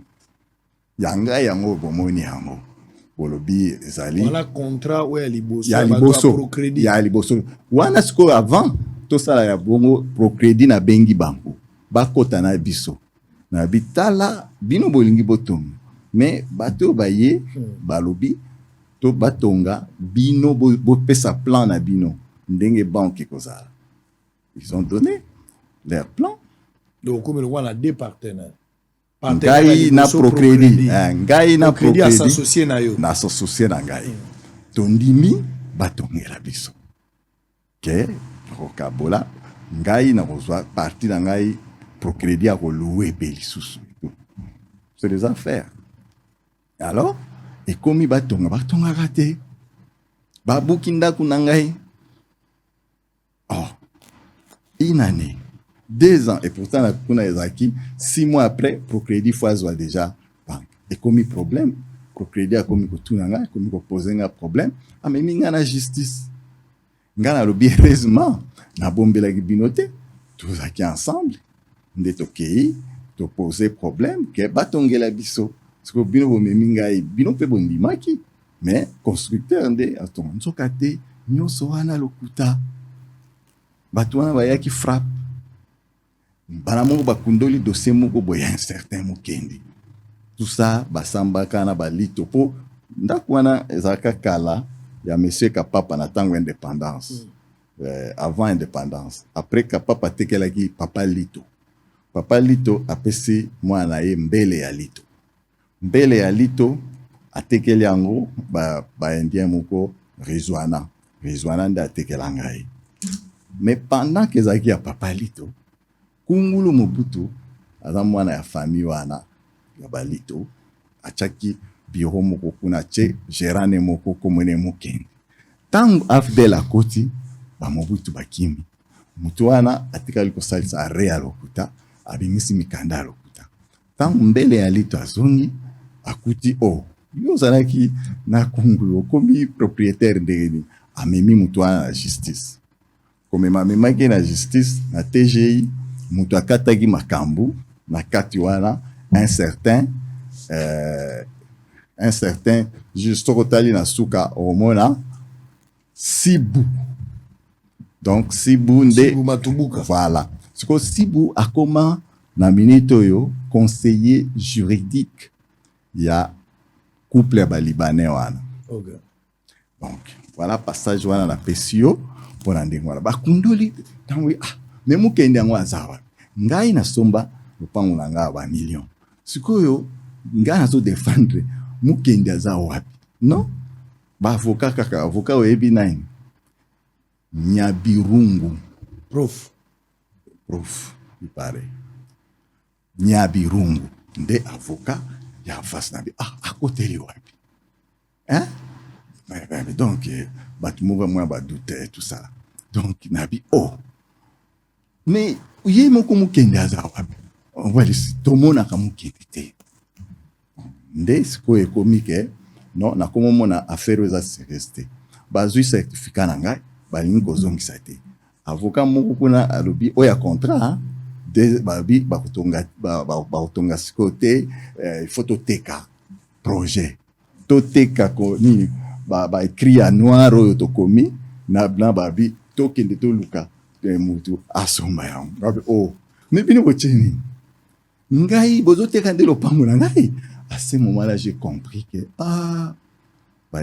Yanga yango bomoni yango. Bolobi ezali voilà contrat ou ya liboso ya liboso wana siko avant to sala ya bongo Procrédit na bengi bango bakota na biso na bitala bino bolingi botonga mais bato baye balobi to batonga bino bo pesa plan na bino ndenge banque kozala. Ils ont donné leur plan. Donc comme le on a 2 partenaires. Ngai na Procrédit, ngai na Procrédit associé na yo na associé na ngai tondimi batongela biso ke rokabola ngai na kozwa parti na ngai procrédit à louer pe lisusu. C'est des affaires. Alors, et comme il batonga raté, babuki ndaku na ngai. Oh, une année, 2 ans, et pourtant la kuna ezaki 6 mois après, procrédit foiswa déjà banque. Et comme il problème, procrédit a comme ko tuna ngai, comme ko poser un problème, a mais minga na justice. Nga na lobi heureusement, na bombela binote, tous aki ensemble, ndeto kei, to poser problème, ke batongela biso. Parce que bino bo memingai, bino pe bondimaki, mais constructeur nde atonga nzokate, nyoso wana lokuta. Bato wana bayaki frappe. Bana moko bakundoli dossier moko boye un certain mokendi. Tout ça, basambaka na balito po, ndako wana ezaka kala, ya monsieur Kapapa na tango indépendance. Avant indépendance. Après Kapapa tekelaki Papa Lito. Papa Lito apesi mwana ye mbele ya Lito. Mbele ya Lito atekeli yango ba indien moko Rizwana. Rizwana nda atekela ngai. Mais pendant que ezaki ya Papa Lito, Kungulu Mobutu aza mwana ya famille wana ya Balito achaki bureau moko kuna che gérane moko komone mokendi. Tango afdel akoti ba Mobutu bakimi. Mutu wana atikali kosalisa are ya lokuta abimisi mikanda ya lokuta. Tango mbele ya Lito azongi akuti yo zalaki na Kungulu komi propriétaire ndeni amemi mutu wana na justice. Comme mamemaki na justice na TGI mutu akataki makambu na kati wana un certain juste kotali na suka omona Sibu. Donc Sibu Matubuka. Voilà. C'est que Sibu a comment na minute yo conseiller juridique ya couple ya Libanais wana. Okay. Donc voilà passage wana na pesio pona ndenge wana bakundoli tango me mukende yango azawa ngai na somba lupango na ngai ba million sikoyo ngai na so défendre mukende azawa wapi non ba avocat kaka avocat oyebi nine Nyabirungu Prof il paraît Nyabirungu nde avocat ya face na bi akoteli wapi hein mais donc batumova moi ba douter tout ça. Donc nabi mais yé moko mukende azawa on va dire tomona ka mukende te nde siko ekomike non na komo mona affaire za resté bazui certificat na ngai balingi kozongisa te avocat moko kuna alobi oya contrat de babi bakutonga siko te il faut teka projet teka ko ni ba écrit à noir oyo tokomi na blanc babi tokende to luka mutu asomba yango babi mais bino bocheni ngai bozoteka nde lopango na ngai. À ce moment-là j'ai compris que ba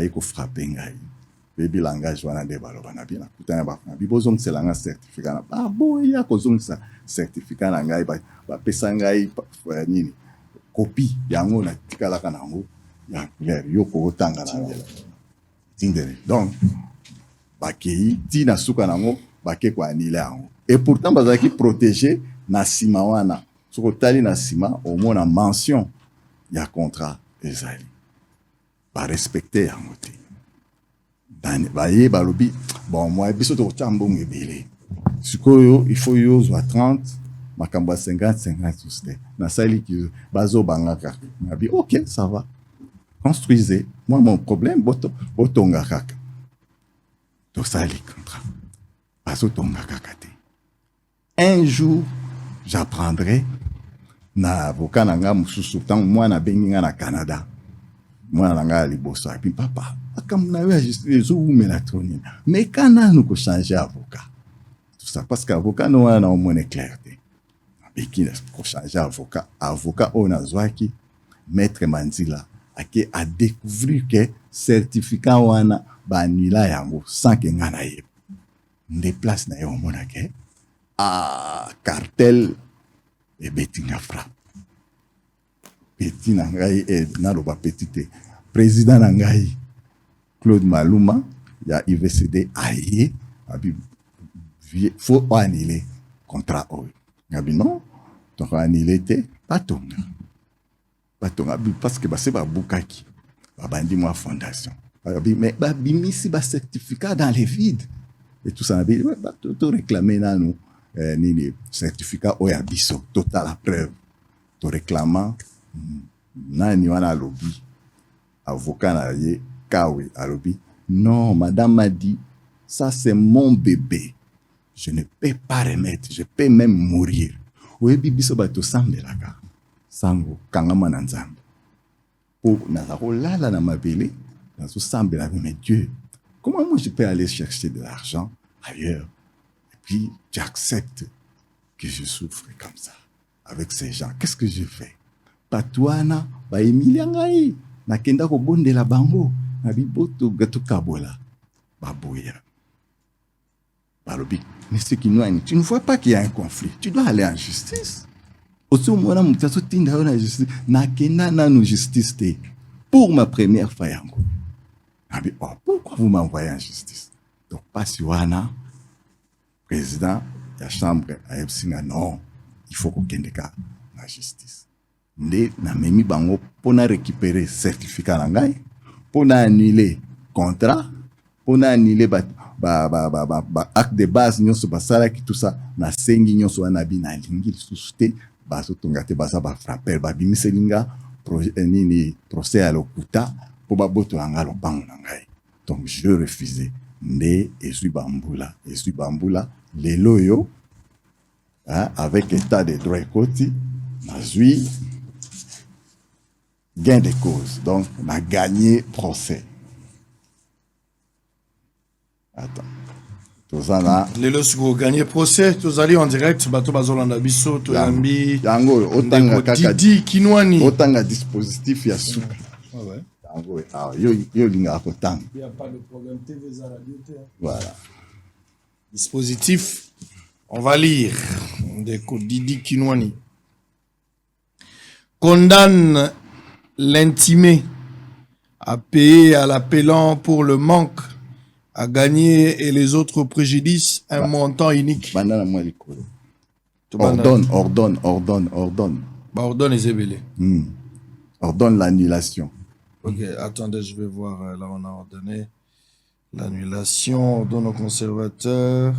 eko frapper ngai bebi langage wana de baloba na bina kutana ba na bibozong selanga certificat na boya kozong sa certificat na ngai ba pesa ngai nini copie yango na tikala kana ngo ya clair yo ko tanga na ngela tindere. Donc bakei ti na suka nango bake kwa anile yango et pourtant bazaki protégé na sima wana soko tali na sima au moins na mention ya contrat ezali ba respecter yango te dani baye balobi bon moi biso to chambongo ebele sikoyo il faut yo zwa 30 makamba 50 tout na sali ki bazo bangaka nabi OK ça va construisez moi mon problème botonga kaka to sali contrat bazo tonga kaka te. Un jour j'apprendrai na avocat nanga mususu tant moi na benginga na Canada moi na nga liboso et puis papa akamna yo juste zo melatonine mais kana nous ko changer avocat tout ça parce qu'avocat no wana au moins clair te beki na ko changer avocat on a zwaki maître Manzila ake a découvrir que certificat wana ba nila yango sans que ngana ye nde place na yo mona ke cartel et betinga frappe petit na ngai na loba petite président na ngai Claude Maluma ya IVCD aye abi faut annuler contrat oyo ngabi non donc annulé te batonga parce que base babukaki babandi mwa fondation mais babimisi certificat dans les vides et tout ça to réclamer nanu nini certificat oyo ya biso total la preuve to réclamant nani wana alobi avocat na ye kawe alobi non madame m'a dit ça c'est mon bébé je ne peux pas remettre je peux même mourir oyebi biso bato sambelaka sango kangama na nzambe po naza kolala na mabele nazosambela mais Dieu comment moi je peux aller chercher de l'argent ailleurs et puis j'accepte que je souffre comme ça avec ces gens qu'est-ce que je fais patwana ba emilia ngai nakenda kobondela bango na biboto gato kabola baboya balobi mais ce qui nous tu ne vois pas qu'il y a un conflit tu dois aller en justice aussi mona mutaso tinda na justice nakenda na no justice te pour ma première fois yango abi oh pourquoi vous m'envoyez en justice donc pasi wana président la chambre a ebsinga non il faut qu'on kende ka na justice nde na memi bango pona récupérer certificat na ngai pona annuler contrat pona annuler ba acte de base nyonso basala ki tout ça na sengi nyonso wana bi na lingi lisusu te baso tonga te basa ba frapper ba bimiselinga nini procès à lokuta po ba boto anga lopango na ngai donc je refusais nde ezui bambula lelo yo avec état de droit koti nazui gain de cause donc on a gagné procès. Attends. Tozana lelo siko gagné procès tozali en direct bato bazolanda biso to yambi yango otanga kaka Didi Kinwani otanga dispositif ya suka ouais yango yo linga kotanga il y a pas de problème TV za radio te voilà dispositif on va lire de Didi Kinwani condamne l'intimé à payer à l'appelant pour le manque à gagner et les autres préjudices un montant unique. Bandana moi likolo. Ordonne. Bah ordonne les ébélés. Ordonne l'annulation. Ok, attendez, je vais voir. Là, on a ordonné l'annulation, ordonne aux conservateurs,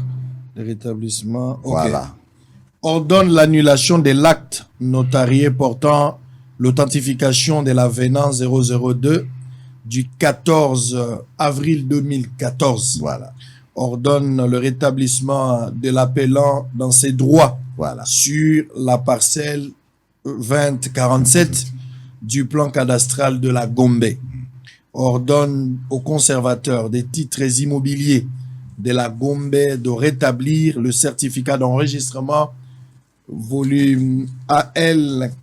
le rétablissement. Okay. Voilà. Ordonne l'annulation de l'acte notarié portant l'authentification de l'avenant 002 du 14 avril 2014. Voilà. Ordonne le rétablissement de l'appelant dans ses droits voilà. sur la parcelle 2047 du plan cadastral de la Gombe. Ordonne aux conservateurs des titres immobiliers de la Gombe de rétablir le certificat d'enregistrement volume AL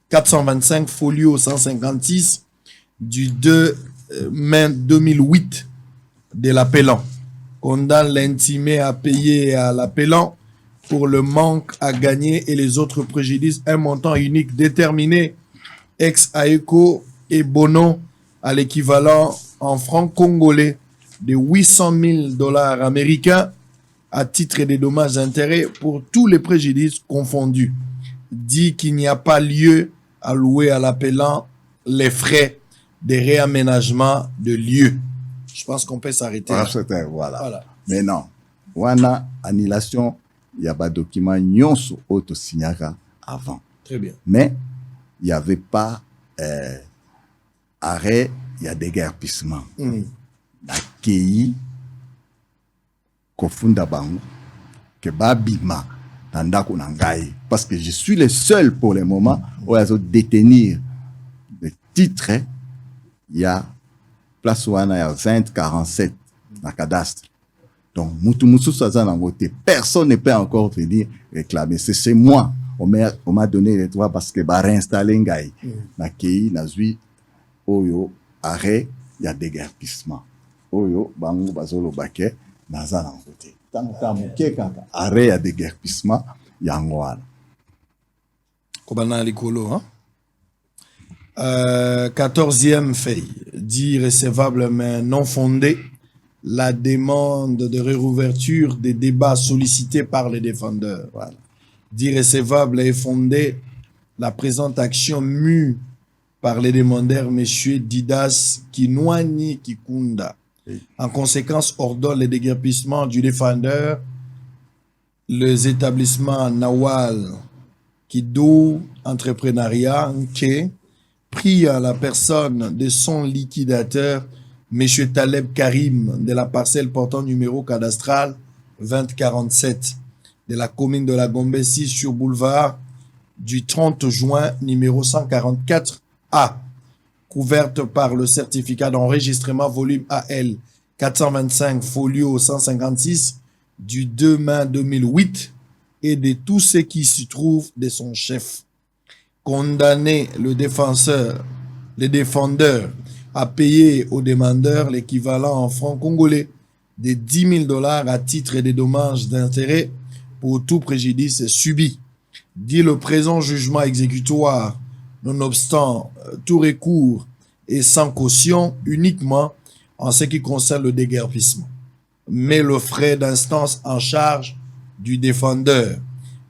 425 folio 156 du 2 mai 2008 de l'appelant. Condamne l'intimé à payer à l'appelant pour le manque à gagner et les autres préjudices un montant unique déterminé ex aequo et bono à l'équivalent en francs congolais de 800 000 $ américains à titre des dommages intérêts pour tous les préjudices confondus. Dit qu'il n'y a pas lieu à louer à l'appelant les frais des réaménagements de lieux. Je pense qu'on peut s'arrêter là. Voilà. Mais non. Wana annulation, il y a pas de document nyonso auto signara avant. Très bien. Mais il n'y avait pas arrêt, il y a déguerpissement. Nakei kofunda bango ke babima tandako nangai parce que je suis le seul pour le moment où à détenir le titre. Il y a place wana ya 2047 na cadastre. Donc mutu sazana ngote personne ne peut encore venir réclamer. C'est moi. On m'a donné les droits parce que ba réinstaller ngai. Na kei na zui oyo arrêt il y a déguerpissement. Oyo bango bazolo bake nazana ngote. Tant muke kaka arrêt ya déguerpissement ya ngwana. Kobana likolo hein. 14e fait, dit recevable mais non fondé, la demande de réouverture des débats sollicités par les défendeurs. Voilà. d'irrécevable est fondée la présente action mue par les demandeurs M. Didas Kinwani Kikunda. En conséquence, ordonne le déguerpissement du défendeur, les établissements Nawal Kido Entrepreneuriat Nke, pris à la personne de son liquidateur, M. Taleb Karim, de la parcelle portant numéro cadastral 2047 de la commune de la Gombe 6 sur boulevard du 30 juin numéro 144A, couverte par le certificat d'enregistrement volume AL 425 folio 156 du 2 mai 2008 et de tout ce qui s'y trouve de son chef. Condamner le défendeur à payer au demandeur l'équivalent en francs congolais de 10 000 $ à titre des dommages d'intérêt pour tout préjudice subi. Dit le présent jugement exécutoire, nonobstant tout recours et sans caution, uniquement en ce qui concerne le déguerpissement, mais le frais d'instance en charge du défendeur,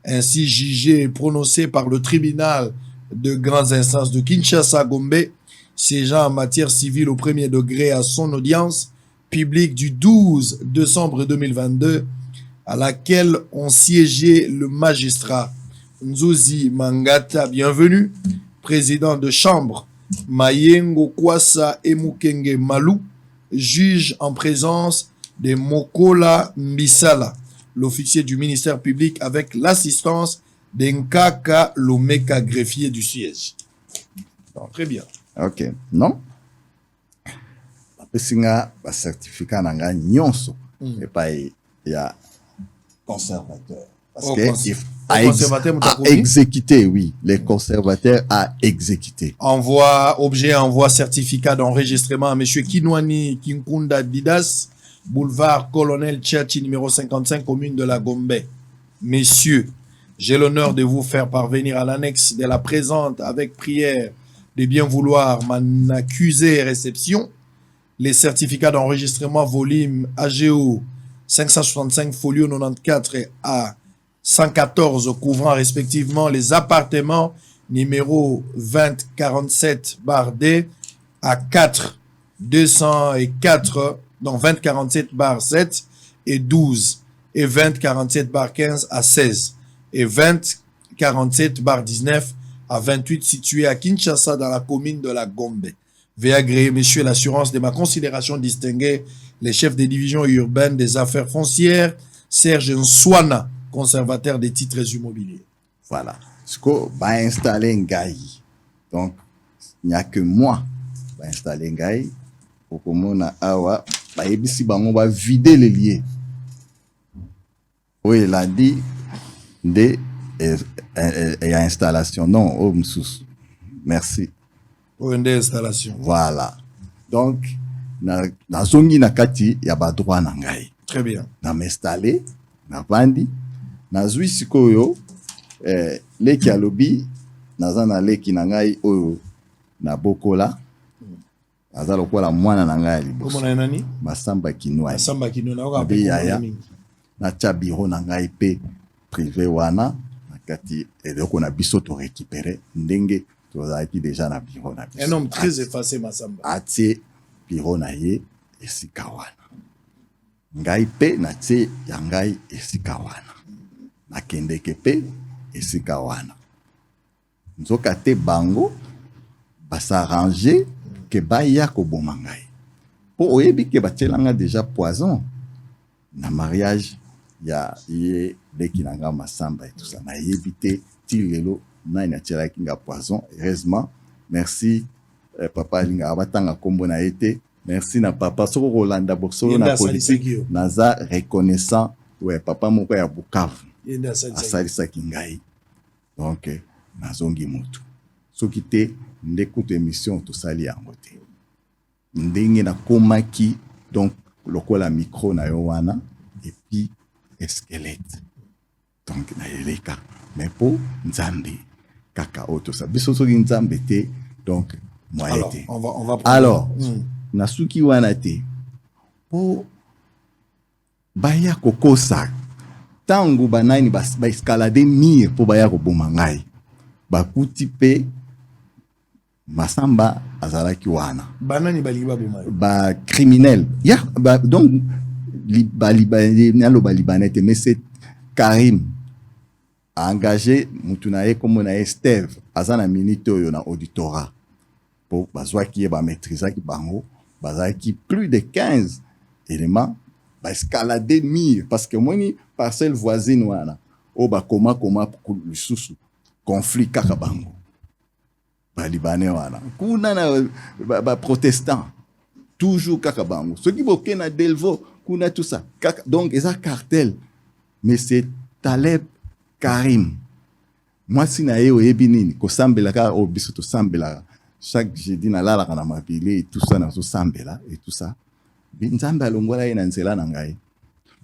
ainsi jugé et prononcé par le tribunal de grandes instances de Kinshasa Gombe, siégeant en matière civile au premier degré à son audience publique du 12 décembre 2022, à laquelle ont siégé le magistrat Nzuzi Mangata, bienvenue, président de chambre Mayengo Kwasa Emukenge Malou, juge en présence de Mokola Mbisala, l'officier du ministère public, avec l'assistance d'Nkaka Lomeka, greffier du siège. Donc, très bien. Ok. Non? Apesinga ba certificat nanga nyonso. Et pas il y a conservateur. Parce que à exécuter, oui. Les conservateurs à exécuter. Envoi certificat d'enregistrement à M. Kinwani Kinkunda Didas, boulevard Colonel Tchachi, numéro 55, commune de la Gombe. Messieurs, j'ai l'honneur de vous faire parvenir à l'annexe de la présente, avec prière de bien vouloir m'en accuser et réception, les certificats d'enregistrement volume AGO 565 folio 94 à 114 couvrant respectivement les appartements numéro 2047-D à 4, 204, donc 2047-7 et 12, et 2047-15 à 16, et 2047-19 à 28 situés à Kinshasa dans la commune de la Gombe. Veuillez agréer, messieurs, l'assurance de ma considération distinguée, les chefs des divisions urbaines des affaires foncières, Serge Nswana, conservateur des titres immobiliers. Voilà. Ce qu'on va installer un gars. Donc, il n'y a que moi qui va installer un gars. Pour que mon awa, on va vider les liens. Oui, il a dit de installation. Non, oh, merci. OND installation. Voilà. Donc, na zongi na kati ya ba droit na ngai. Très bien. Na m'installer, na vandi, na zwi sikoyo, leki ya lobi, naza na leki na ngai oyo na bokola, naza lokola mwana na ngai liboso. Comment na nani? Masamba Kinwani. Masamba Kinwani. Nabi yaya, na tia biro na ngai pe privé wana, na kati eloko na biso to récupérer, ndenge tozalaki déjà na biro na biso. Un homme très effacé, Masamba. Atie biro na ye esika wana. Ngai pe na tie ya ngai esika wana. Nakendeke pe esika wana. Nzoka te bango basarranger ke baya koboma ngai. Po oyebi ke batielanga déjà poison na mariage ya ye leki nanga Masamba et tout ça. Na yebi te ti lelo na atielaki nga poison. Heureusement, merci papa linga abatanga kombo na été. Merci na papa soko Rolanda Borsolo na politique naza reconnaissant ouais papa moko ya Bukavu asalisa kingai. Donc nazongi mutu soki te ndekuta émission to sali yango te ndenge na komaki donc lokola micro na yo wana et puis squelette donc na eleka mais po nzambe kaka oto sa biso soki nzambe te donc moyete on va alors nasuki wana te po baya kokosa tango banani ba escalader mur pour baya ko bomangai bakuti pe masamba azalaki wana banani balingi baboma ba criminel ya donc libanais mais c'est Karim a engagé mutunaye comme na Esteve azana minute oyo na auditorat pour bazwaki ba maîtriser ki bango bazaki plus de 15 éléments ba escalader mur parce que moni parcelle voisine wana o ba koma pour lisusu conflit kaka bango ba libanais wana kuna na ba protestant toujours kaka bango ceux qui boké na Delvaux kuna tout ça kaka, donc eza cartel mais c'est Taleb Karim moi si na ye oyebi nini ko sambela ka o biso to sambela chaque jeudi na lala kana mapile et tout ça na so sambela et tout ça binzamba alongola ye na nzela na ngai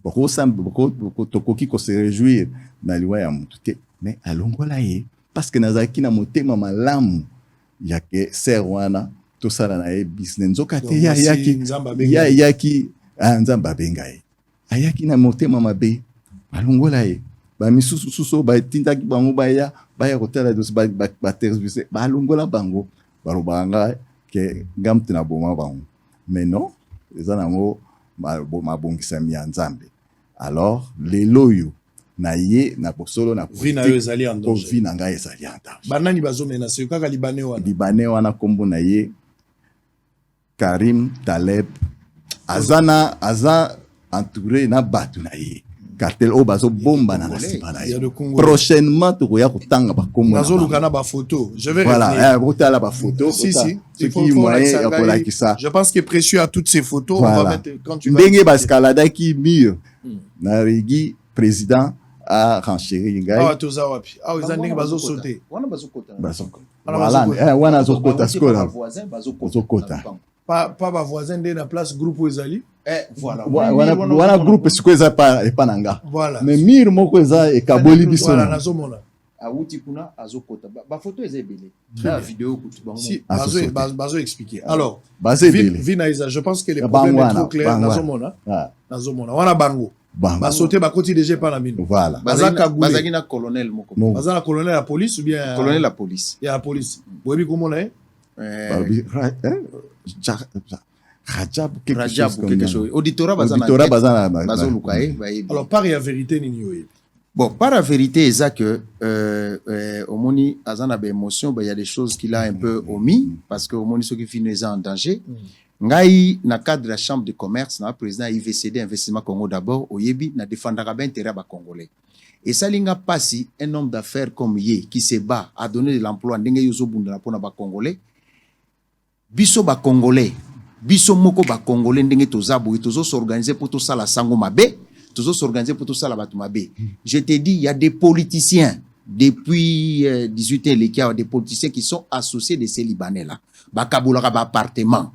boko sambela boko tokoki ko se réjouir na liwa ya mutu te mais alongola ye parce que nazaki na motema malamu ya ke ser wana to sala na ye business nzoka te ya yaki nzamba benga ye ayaki na motema mabe alongola ye ba misusu ba tindaki bango baya kotala dos ba tervise ba alongola bango barobanga ke ngamtu na boma bango mais non ezana ngo mabongisa mi nzambe alors leloyo na ye na bosolo na vina yo ezali en danger vina nga ezali en danger banani bazomena se kaka libanais wana kombo na ye Karim Taleb aza entouré na batu na ye cartel o bazo bomba na nasiba na ye prochainement to ya kutanga ba kombo nazo lukana ba photo je vais voilà botala ba photo si ce qui moyen ya kola kisa je pense que précieux à toutes ces photos voilà. On va mettre quand tu ndenge ba escalada ki mur na regi président a renchéri ngai toza wapi ils ndenge bazo sauter wana bazo kota voilà wana zo kota skola bazo kota pas ba voisin de la place groupe ezali voilà wana groupe sikoza pa nanga voilà mais mur moko eza ekaboli biso voilà nazomona awuti kuna azokota ba photo eza ebele na vidéo kutu bango si bazo expliquer alors vina isa je pense que les problèmes est trop clair nazomona wana bango ba sauter ba koti déjà pas na mino voilà bazaki na colonel moko bazana colonel la police ou bien colonel la police ya la police boyebi komona Rajab quelque chose auditorat bazana bazoluka alors par la vérité nini yoye bon par la vérité eza que omoni azana ba émotion il y a des choses qu'il a un peu omis parce que omoni ceux qui finissent en danger ngai na cadre de la chambre de commerce na président IVCD investissement Congo d'abord oyebi na défendre ba intérêt ba congolais et ça linga passi un homme d'affaires comme Yé qui se bat à donner de l'emploi ndenge yozo bunda pona ba congolais biso ba congolais biso moko ba congolais ndenge tozabu tozo s'organiser pour tout ça la sango mabe tozo s'organiser pour tout ça la batu mabe je te dis il y a des politiciens depuis 18 ans il y a des politiciens qui sont associés de ces libanais là ba kabolaka ba appartement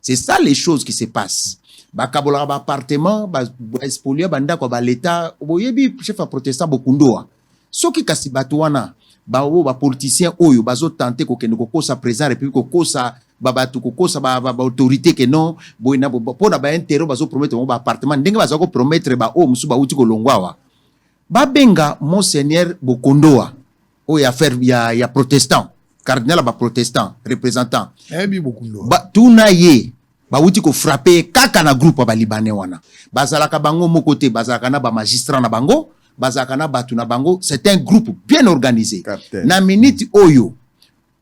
c'est ça les choses qui se passent ba kabolaka ba appartement ba expolier banda ko ba l'état boyebi chef à protestant bokundoa soki kasi batu wana ba politicien oyo bazo tenter ko kende ko kosa président république ko kosa babatu ko kosa ba autorité que non boina pona ba intérêt bazo promettre ba appartement ndenge bazo ko promettre ba o musu ba uti ko longwawa ba benga monseigneur Bokondoa o ya faire ya protestant cardinal ba protestant représentant bi Bokondoa ba tuna ye ba uti ko frapper kaka na groupe ba libanais wana bazalaka bango mokote bazalaka na ba magistrat na bango bazalaka na batu na bango c'est un groupe bien organisé na minute oyo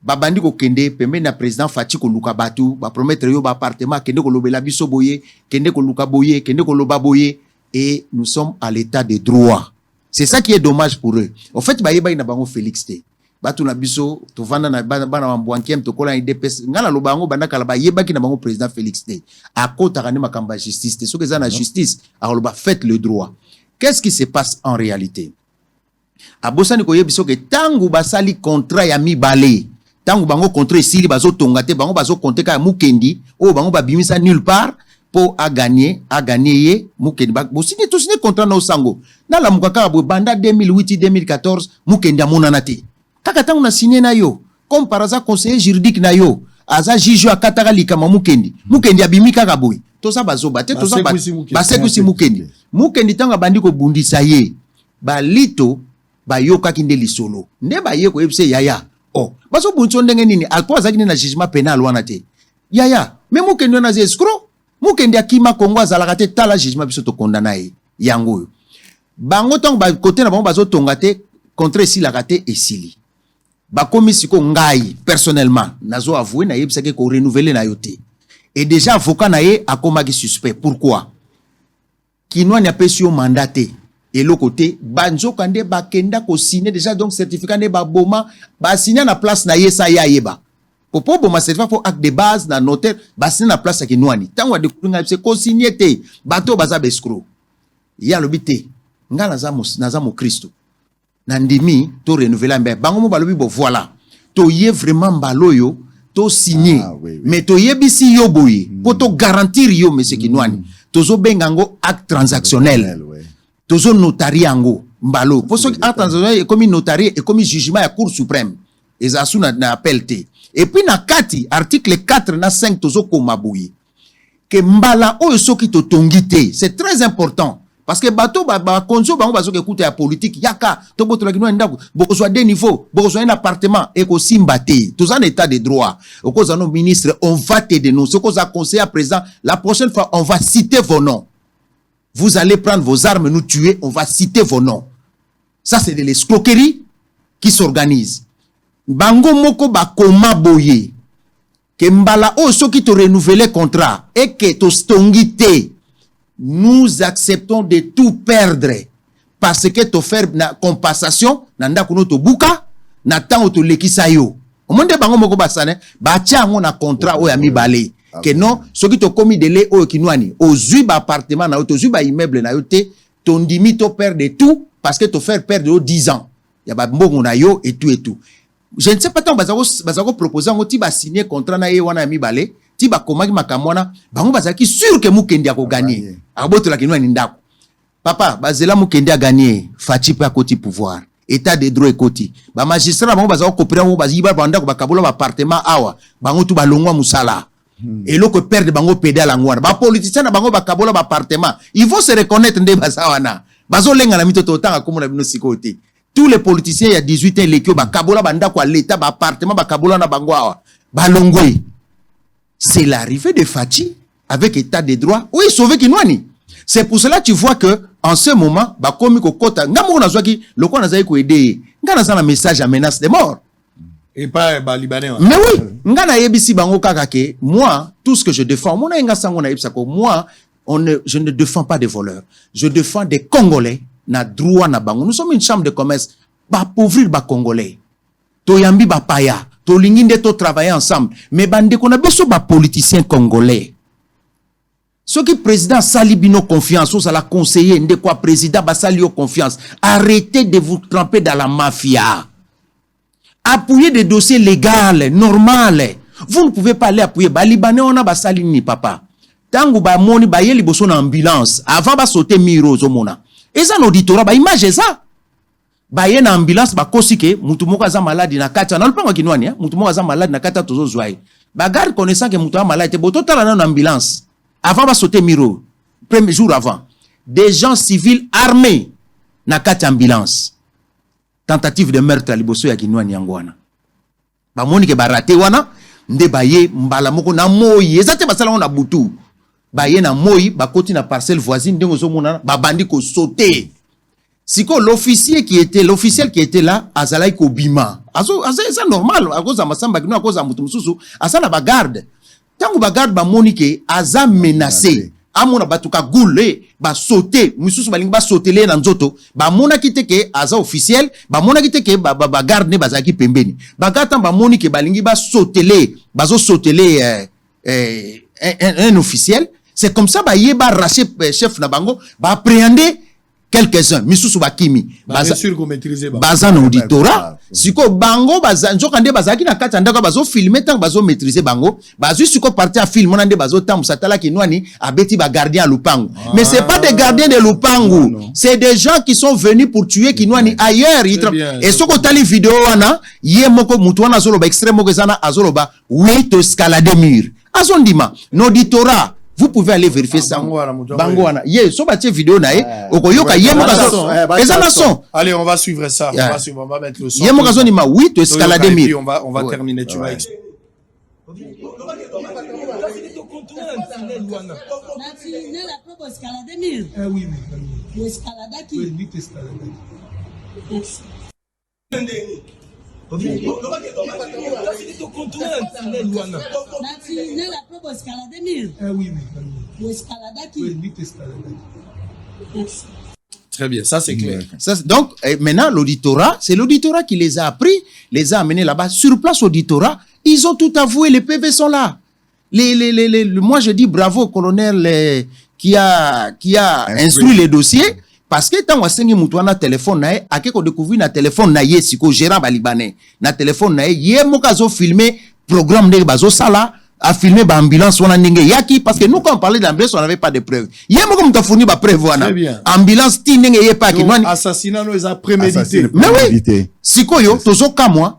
babandi ko kende pembe na président Fati ko luka batu ba promettre yo ba appartement kende ko lobela biso boye kende ko luka boye kende ko loba boye et nous sommes à l'état de droit c'est ça qui est dommage pour eux en fait ba yeba ina bango Félix T batu na biso to vanda na bana mbwankiem to kola IDPS ngala lobango banda kala ba yeba ki na bango président Félix T à kota kana makamba justice te soki za na justice a loba faites le droit. Qu'est-ce qui se passe en réalité? Abosani ko yebiso ke tangu basali contrat ya mibale tangu bango contrat sili bazo tongate bango bazo compter ka mukendi o bango ba bimisa nulle part pour à gagner ye mukendi ba bo signé tout signé contrat na osango na la mukaka bo banda 2008 2014 mukendi amonana te kaka tangu na signé na yo comme par hasard conseiller juridique na yo aza juge akataka likama mukendi abimi kaka boy to sa bazo bate to sa basekusi mukendi tanga bandi ko bundisa ye ba lito ba yoka kinde lisolo nde ba ye ko yebse yaya oh baso buncho ndenge nini alpo azaki na jugement pénal wana te yaya mais mokende na escroc mokende akima Kongo azalaka te tala jugement biso to condamna ye yango bango tong ba côté na bango bazo tonga te contre esilaka te esili bakomi siko ngai personnellement nazo avouer na yebisaki ko renouveler na yo te et déjà avocat na ye akomaki suspect pourquoi Kinwani apesi yo mandat te et le côté banzoka nde bakenda ko signer déjà donc certificat ne ba boma ba signer na place na ye sa ya yeba popo boma certificat pour acte de base na notaire ba signer na place ya Kinwani tango de kulinga se ko signer te bato baza bescro ya lobi te nga naza mo Christo na ndimi to renouveler mbe bango mo balobi bo voilà to ye vraiment mbaloyo to signer oui. mais to yebisi yo boye pour to garantir yo monsieur Kinwani tozo bengango acte transactionnel tozo notari yango mbalo pour ceux qui acte transactionnel comme notari et comme jugement à cour suprême ezasu na appel te et puis na kati article 4 na 5 tozo komaboui que mbala oyo soki to tongite c'est très important parce que bato ba konzo bango bazo écouter la politique yaka to botola Kinwani ndako boko soit des niveaux boko soit un appartement et ko simbate tous en état de droit au cause nos ministres on va te dénoncer au cause à conseiller à présent la prochaine fois on va citer vos noms vous allez prendre vos armes nous tuer on va citer vos noms ça c'est de l'escroquerie qui s'organise bango moko ba koma boye que mbala o soki to renouveler contrat et que to stongite nous acceptons de tout perdre parce que to faire na compensation na ndako no to buka na tango to lekisa yo omonde bango moko basane ba tia ngo na contrat o ya mibale que non soki to komi délai o Kinwani ozui ba appartement na yo to zui ba immeuble na yo te ton dimi to perdre tout parce que to faire perdre 10 ans ya ba mbongo na yo et tout je ne sais pas tant bazako proposer ngo ti ba signer contrat na ye wana ya mibale ti ba komaki makamwana bango bazaki sûr que mukendi ako gagner abotola Kinwani ndako papa bazela mukendi a gagner fachi pa koti pouvoir état de droit ekoti ba magistrat bango bazako coopérer ngo baziba banda ko bakabola ba appartement awa bango tu balongwa musala et loko perdre bango pédale ngwana ba politicien na bango bakabola ba appartement il faut se reconnaître nde basawana bazo lenga na mito totanga komona bino sikoti tous les politiciens il y a 18 ans lekio bakabola banda ko l'état ba appartement bakabola na bango awa balongwe. C'est l'arrivée de Fachi avec état de droit. Oui, sauver Kinwani. C'est pour cela que tu vois que en ce moment, bah comme kota, ngamo na zwaki, le quoi na zaï ko aider. Ngana za na message à menace de mort. Et pas bah libanais. Mais oui, ngana yebisi bango kaka ke moi tout ce que je défends, moi je ne défends pas des voleurs. Je défends des Congolais na droit na bango. Nous sommes une chambre de commerce ba pauvrir ba Congolais. Toyambi ba paya. Tolinginde to travailler ensemble mais bande qu'on a besoin ba politiciens congolais ceux qui président salibino confiance aux à la conseiller de quoi président basalio confiance arrêtez de vous tremper dans la mafia appuyez des dossiers légaux normaux vous ne pouvez pas aller appuyer ba libanais on a basalini papa tangu ba moni ba yeli boso na ambulance avant ba sauter miro zo mona et ça l'auditoire ba image ça ba ye na ambulance ba kosike mutu moko aza malade na kata na lupango Kinwani mutu moko aza malade na kata tozo zwai ba garde connaissant que mutu a malade te boto tala na ambulance avant ba sauter miro premier jour avant des gens civils armés na kata ambulance tentative de meurtre liboso ya Kinwani yangwana ba moni ke ba raté wana nde ba ye mbala moko na moyi ezate basala na butu ba ye na moyi ba koti na parcelle voisine ndengo zo mona ba bandi ko sauter. Siko l'officiel qui était là, azalai ko bima. C'est normal, à cause de masamba, à cause de mutumsusu, azala ba garde. Tangu ba garde ba monike, aza menacé. Amona batuka goule, ba sauter, mususu balingi ba sauter le nanzoto, ba mona kiteke aza officiel, ba mona kiteke ba garde ne bazaki pembeni. Ba gatan ba monike balingi ba sauter bazo sauter un officiel. C'est comme ça ba yeba arracher chef na bango, ba appréhender quelques-uns misusu bakimi baza sûr qu'on maîtriser baza na auditorat siko bango baza njokande bazaki na kati ndako bazo filmer tant bazo maîtriser bango bazo siko partir à film onande bazo tam satala Kinwani abeti ba gardien à lupango mais c'est pas des gardiens de lupango c'est des gens qui sont venus pour tuer Kinwani ailleurs et soko tali vidéo wana ye moko mutu wana azolo ba extrême moko zana azolo ba oui to escalader mur azondima no auditorat. Vous pouvez aller vérifier ça. Bangoana. Ye, so batie vidéo na ye. Okoyoka ye mokazo. Ezamason. Allez, on va suivre ça. On va mettre le son. Ye mokazo ni ma 8 to escalader mille. On va terminer. Tu vas expliquer. Très bien, ça c'est clair. Ça, donc, maintenant, l'auditorat, c'est l'auditorat qui les a appris, les a amenés là-bas. Sur place, auditorat, ils ont tout avoué, les PV sont là. Moi, je dis bravo au colonel qui a instruit les dossiers, parce que tant que vous avez un téléphone, vous découvert un téléphone, si vous gérant libanais, un téléphone, vous avez filmé programme de bazo sala, a filmé l'ambulance, parce que nous, quand on parlait d'ambulance, on n'avait pas de preuves. Il y a beaucoup fourni des preuves. Ambulance, assassinat, nous a prémédité. Mais oui, si vous avez moi,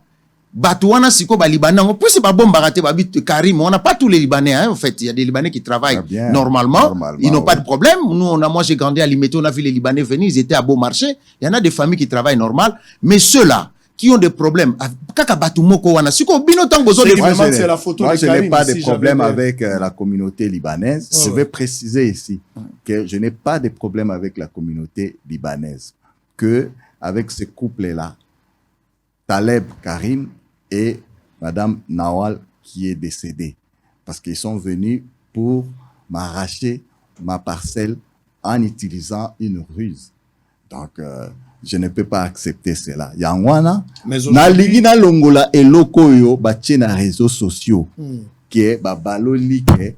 Batouana siko ba Libanais, on peut c'est pas bon baraté ba bit Karim, on n'a pas tous les Libanais hein, en fait, il y a des Libanais qui travaillent normalement, ils n'ont pas de problème. Nous moi j'ai grandi à Limité, on a vu les Libanais venir, ils étaient à Beaumarchais. Il y en a des familles qui travaillent normal, mais ceux-là qui ont des problèmes kaka batumoko wana siko bino tango zo c'est la photo. Moi je n'ai pas de problème avec la communauté libanaise. Je vais préciser ici que je n'ai pas de problème avec la communauté libanaise, que avec ce couple là Taleb Karim et Madame Nawal qui est décédée. Parce qu'ils sont venus pour m'arracher ma parcelle en utilisant une ruse. Donc, je ne peux pas accepter cela. Yangwana, na ligi na longola eloko yo batie na réseaux sociaux qui est babaloli ke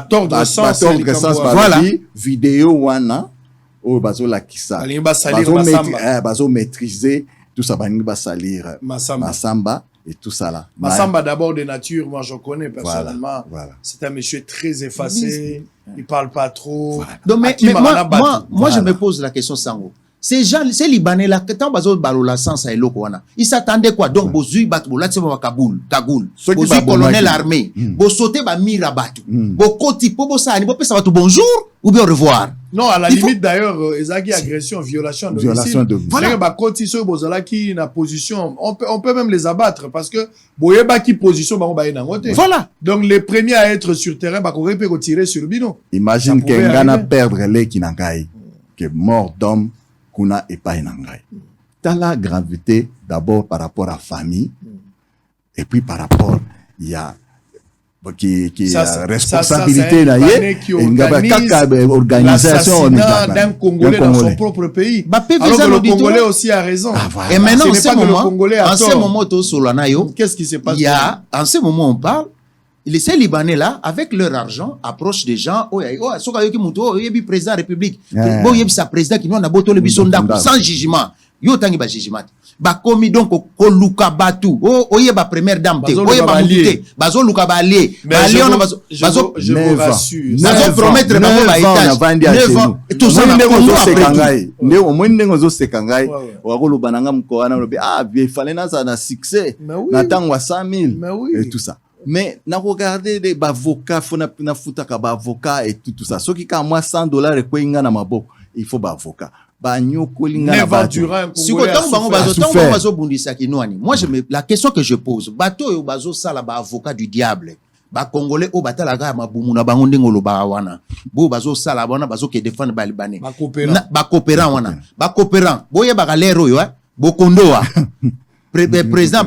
tordre sens voilà vidéo wana o bazo la kisa bazo maîtriser tout ça va salir Massamba et tout ça là. Massamba d'abord de nature, moi je connais personnellement. Voilà. C'est un monsieur très effacé, il parle pas trop. Voilà. Donc, mais moi je me pose la question Sango. Ces gens, ces Libanais là, quand bazo balola sans à wana, ils s'attendaient quoi? Donc bozui batbola tsema Kagoul, bozui colonel armé, bo sauter ba mira batu, bo koti po bo sani, bo pesa batu bonjour ou bien au revoir. Non, à la limite d'ailleurs, ezaki agression, violation de domicile. Voilà. Ba koti so bozala ki na position, on peut même les abattre parce que boyeba ki position ba ba na ngote. Voilà. Donc les premiers à être sur terrain ba ko peut tirer sur bino. Imagine qu'Engana perdre les kinangai, que mort d'homme kuna epai nangai. T'as la gravité d'abord par rapport à la famille et puis par rapport il y a qui responsabilité là organisation d'un Congolais dans son propre pays. Alors que le Congolais aussi a raison. Et maintenant en ce moment qu'est-ce qui se passe? Il y a en ce moment on parle. Ces Libanais là, avec leur argent, approchent des gens. Président de la République. Sa président qui nous a boto le bisonda sans jugement. Yo tangi ba jugement. Ba komi donc ko luka batu. Ba première dame te. Ba mouté. Bazo luka ba allié. Allié on bazo je vous rassure. Bazo promettre ba étage. 9 ans. Tout ça na Congo sekangai. Ne au moins ndengo zo sekangai. Wa ko lubananga mkoana lobi il fallait na ça na succès. Na tangwa 100 000 et tout ça. Mais, na regarder des avocats, na futaka ba avocat et tout ça. Ceux qui ont moins $100 et quoi inga na maboko, il faut ba avocat. Ba nyoko linga na ba. Si ko tango bango bazo bundisa kinwani. Moi la question que je pose, bato yo bazo sala ba avocat du diable. Ba congolais o batala ga mabumu na bango ndengo lo ba wana. Bo bazo sala bona bazo ke défendre ba libanais. Ba coopérant wana. Ba coopérant. Boye ba galero yo, bokondo wa. Président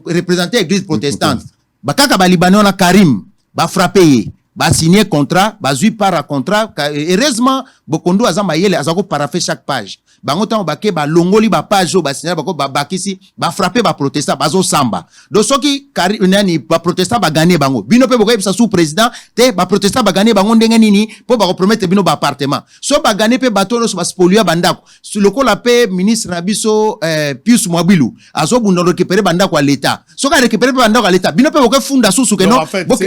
représenté l'église protestante bakaka ba Libanais on a Karim ba frappé ba signé contrat ba zui para contrat heureusement bokondo azamba yele azako parafé chaque page bango tan baké ba longoli ba page ba signé bako ba bakisi ba frappé ba protestant bazo samba do soki Karim nani ba protestant ba gagner bango bino pe boko sous président te ba protestant ba gagner bango ndenge nini po ba promettre bino ba appartement so ba gagner pe bato so ba spolier bandako sur le la paix ministre Nabiso Pius Mwabilu azo bundo récupérer bandako à l'état so ka récupérer bandako à l'état bino pe boko funda sous que non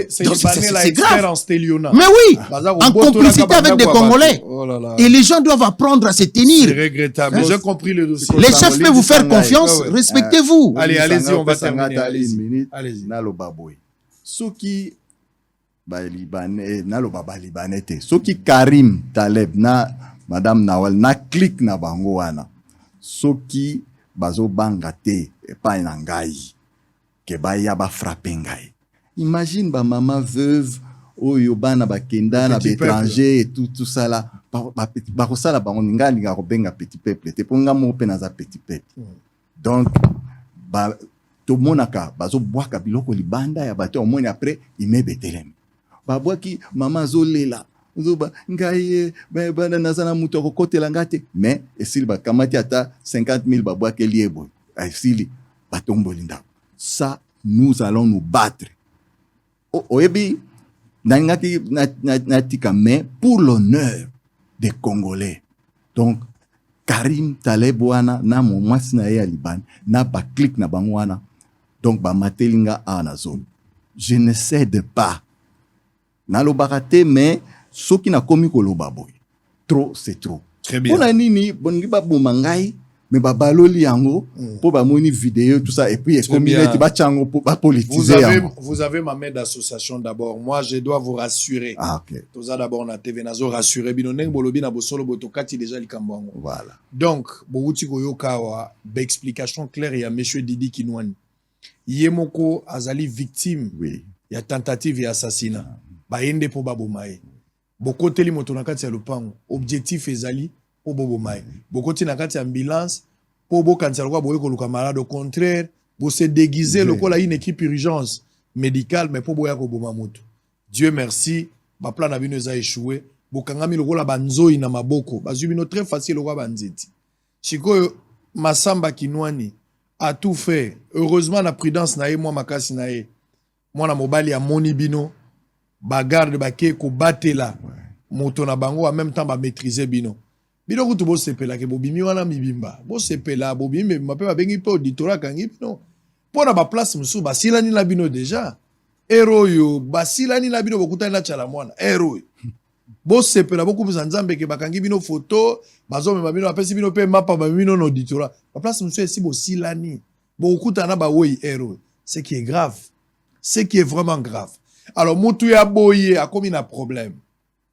c'est grave. Mais oui, en complicité avec des Congolais. Et les gens doivent apprendre à se tenir. C'est regrettable. J'ai compris le dossier. Les chefs peuvent vous faire confiance. Respectez-vous. Allez, allez-y, on va terminer. Allez-y. Nalo baboy. Ceux qui ba libanais na lo ba libanais te soki Karim Taleb na madame Nawal na clique na bango wana soki bazo banga te epai na ngai ke baya ba frapper ngai. Imagine ba maman veuve oyo bana bakenda na étranger et tout ça là ba ko sala bango ngani ga ko benga petit peuple te ponga mo pe na za petit peuple. Donc ba to monaka bazo boaka biloko libanda ya bato omoni après imebe telem ba boaki mama zolela zoba ngai bana nazana muto ko kotela ngate mais esili ba kamati ata 50,000 ba boaki liebo esili batombolinda. Ça nous allons nous battre. Oyebi nangaki natika mais pour l'honneur des Congolais. Donc Karim Taleb wana na mwasi na ya Liban na ba clique na bangwana donc ba matelinga ana zone. Je ne cède pas. Na lo barate mais soki na komi ko lo baboy. Trop c'est trop. Très bien. Pona nini bongi ba bomangai mais ba baloli yango pour ba moni vidéo tout ça et puis et communauté ba chango pour ba politiser yango. Vous avez ma main d'association d'abord. Moi je dois vous rassurer. Ah OK. Toza d'abord na TV nazo rassurer bino neng bolobi na bosolo botokati déjà likambo. Voilà. Donc bouti koyoka wa ba explication claire ya monsieur Didi Kinwani. Yemoko azali victime. Oui. Ya tentative et assassinat. Ba yende po babomaye. Bokoteli moto na kati ya lupango. Objectif ezali po bobomaye. Bokoti na kati ya ambulance po bokanisa lokwa boye koluka malade. Au contraire, bo se déguiser lokola une équipe urgence médicale mais po boya ko boma moto. Dieu merci, ba plan na bino eza échoué. Bokangami lokola banzoi na maboko. Bazwi bino très facile lokwa banzeti. Chikoyo Masamba Kinwani a tout fait. Heureusement na prudence na ye moi makasi na ye. Moi na mobali ya moni bino bagarde bake ko batela moto na bango en même temps ba maîtriser bino. Bino kutu bo sepela ke bobimi wana mibimba. Bo sepela bobimi mape ba bengi pe auditora kangi bino. Pona ba place musu basilani la bino déjà. Héroyo basilani la bino bokuta na chala mwana. Héroyo. Bo sepela boku nzambe ke bakangi bino photo bazo me bino apesi bino pe mapa ba bino no auditora. Ba place musu esi bo silani. Bokuta na ba woyi héroyo. Ce qui est grave. Ce qui est vraiment grave. Alors, Moutouya Boye a commis un problème.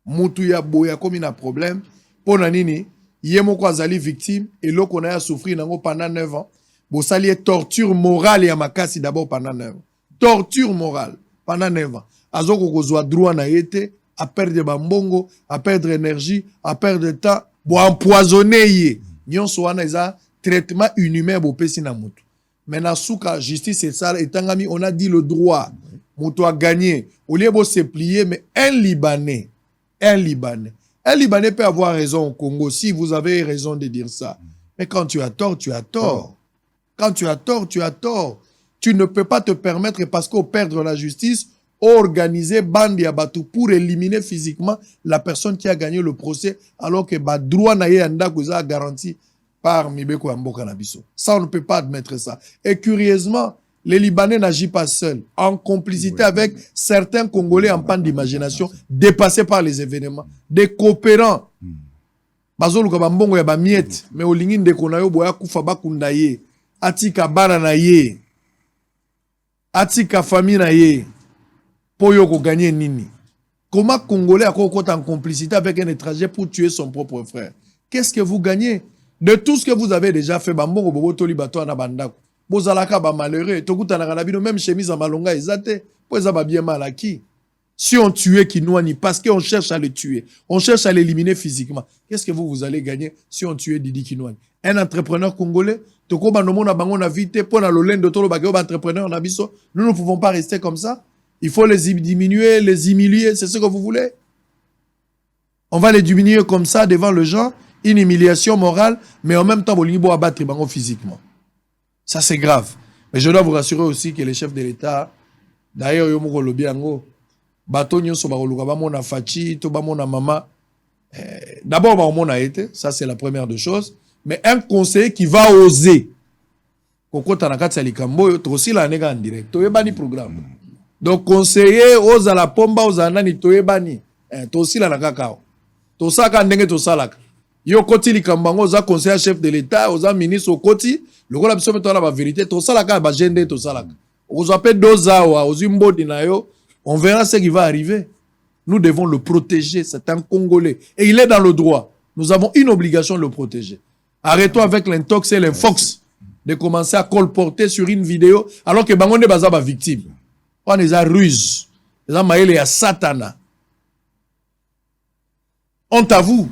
Moutouya Boye a commis un problème. Pour Nanini, Yemoko Azali victime et l'eau qu'on a souffert pendant 9 ans. Bon, ça lié torture morale et amakasi d'abord pendant 9 ans. Torture morale pendant 9 ans. Azoko Kozwa droit na yete, à perdre bambongo, à perdre énergie, à perdre temps, pour empoisonner yé. Nyon soana eza traitement inhumain pour pesi na mutu. Maintenant, souka justice et ça, et tangami, on a dit le droit. Moutou a gagné. Au lieu de se plier, mais un Libanais peut avoir raison au Congo, si vous avez raison de dire ça. Mais quand tu as tort, tu as tort. Quand tu as tort, tu as tort. Tu ne peux pas te permettre, parce qu'au perdre la justice, organiser bande ya batou pour éliminer physiquement la personne qui a gagné le procès, alors que ba droit na ye anda a garanti par Mibeko Amboka Nabiso. Ça, on ne peut pas admettre ça. Et curieusement, les Libanais n'agissent pas seuls, en complicité avec certains Congolais en panne d'imagination, dépassés par les événements, des coopérants. Bazo luka bambongo ya bamiet, mais au lingin de konayo boya kufa bakunda ye, atika bana na ye, atika famille na ye, pour yo ko gagner nini. Comment Congolais a kokota en complicité avec un étranger pour tuer son propre frère? Qu'est-ce que vous gagnez? De tout ce que vous avez déjà fait, bambongo bobo toli bato na bandako. Bozalaka ba malheureux, tokuta na kanabino même chemise en malonga ezate, pour ça ba bien mal acquis. Si on tuait Kinwani parce qu'on cherche à le tuer, on cherche à l'éliminer physiquement, qu'est-ce que vous allez gagner si on tuait Didi Kinwani? Un entrepreneur congolais, toko ba nomo na bango na vite pour na lolendo tolo ba entrepreneur na biso, nous ne pouvons pas rester comme ça. Il faut les diminuer, les humilier, c'est ce que vous voulez? On va les diminuer comme ça devant le gens, une humiliation morale, mais en même temps bolibo abattre bango physiquement. Ça, c'est grave. Mais je dois vous rassurer aussi que les chefs de l'État, d'ailleurs, yo moko lobi yango, bato nyonso ba koluka ba mona fachi, to ba mona mama. D'abord, ba mona été, ça c'est la première des choses. Mais un conseiller qui va oser, kokota na kati ya likambo, to aussi la nega en direct, to yebani programme. Donc conseiller oza la pomba oza nani to yebani, to aussi la nakakao. To saka ndenge to salaka. Yo koti likambango oza conseiller chef de l'État, oza ministre au koti. Le rôle absolument de la vérité, tout ça la ka ba gende tout ça la. Vous appelez doza wa ozimbodi na yo On verra ce qui va arriver. Nous devons le protéger. C'est un Congolais. Et il est dans le droit. Nous avons une obligation de le protéger. Arrêtons avec l'intox et l'infox de commencer à colporter sur une vidéo alors que Bangonde Bazaba victime. On est à ruse. Les gens maïle à Satana. Honte à vous.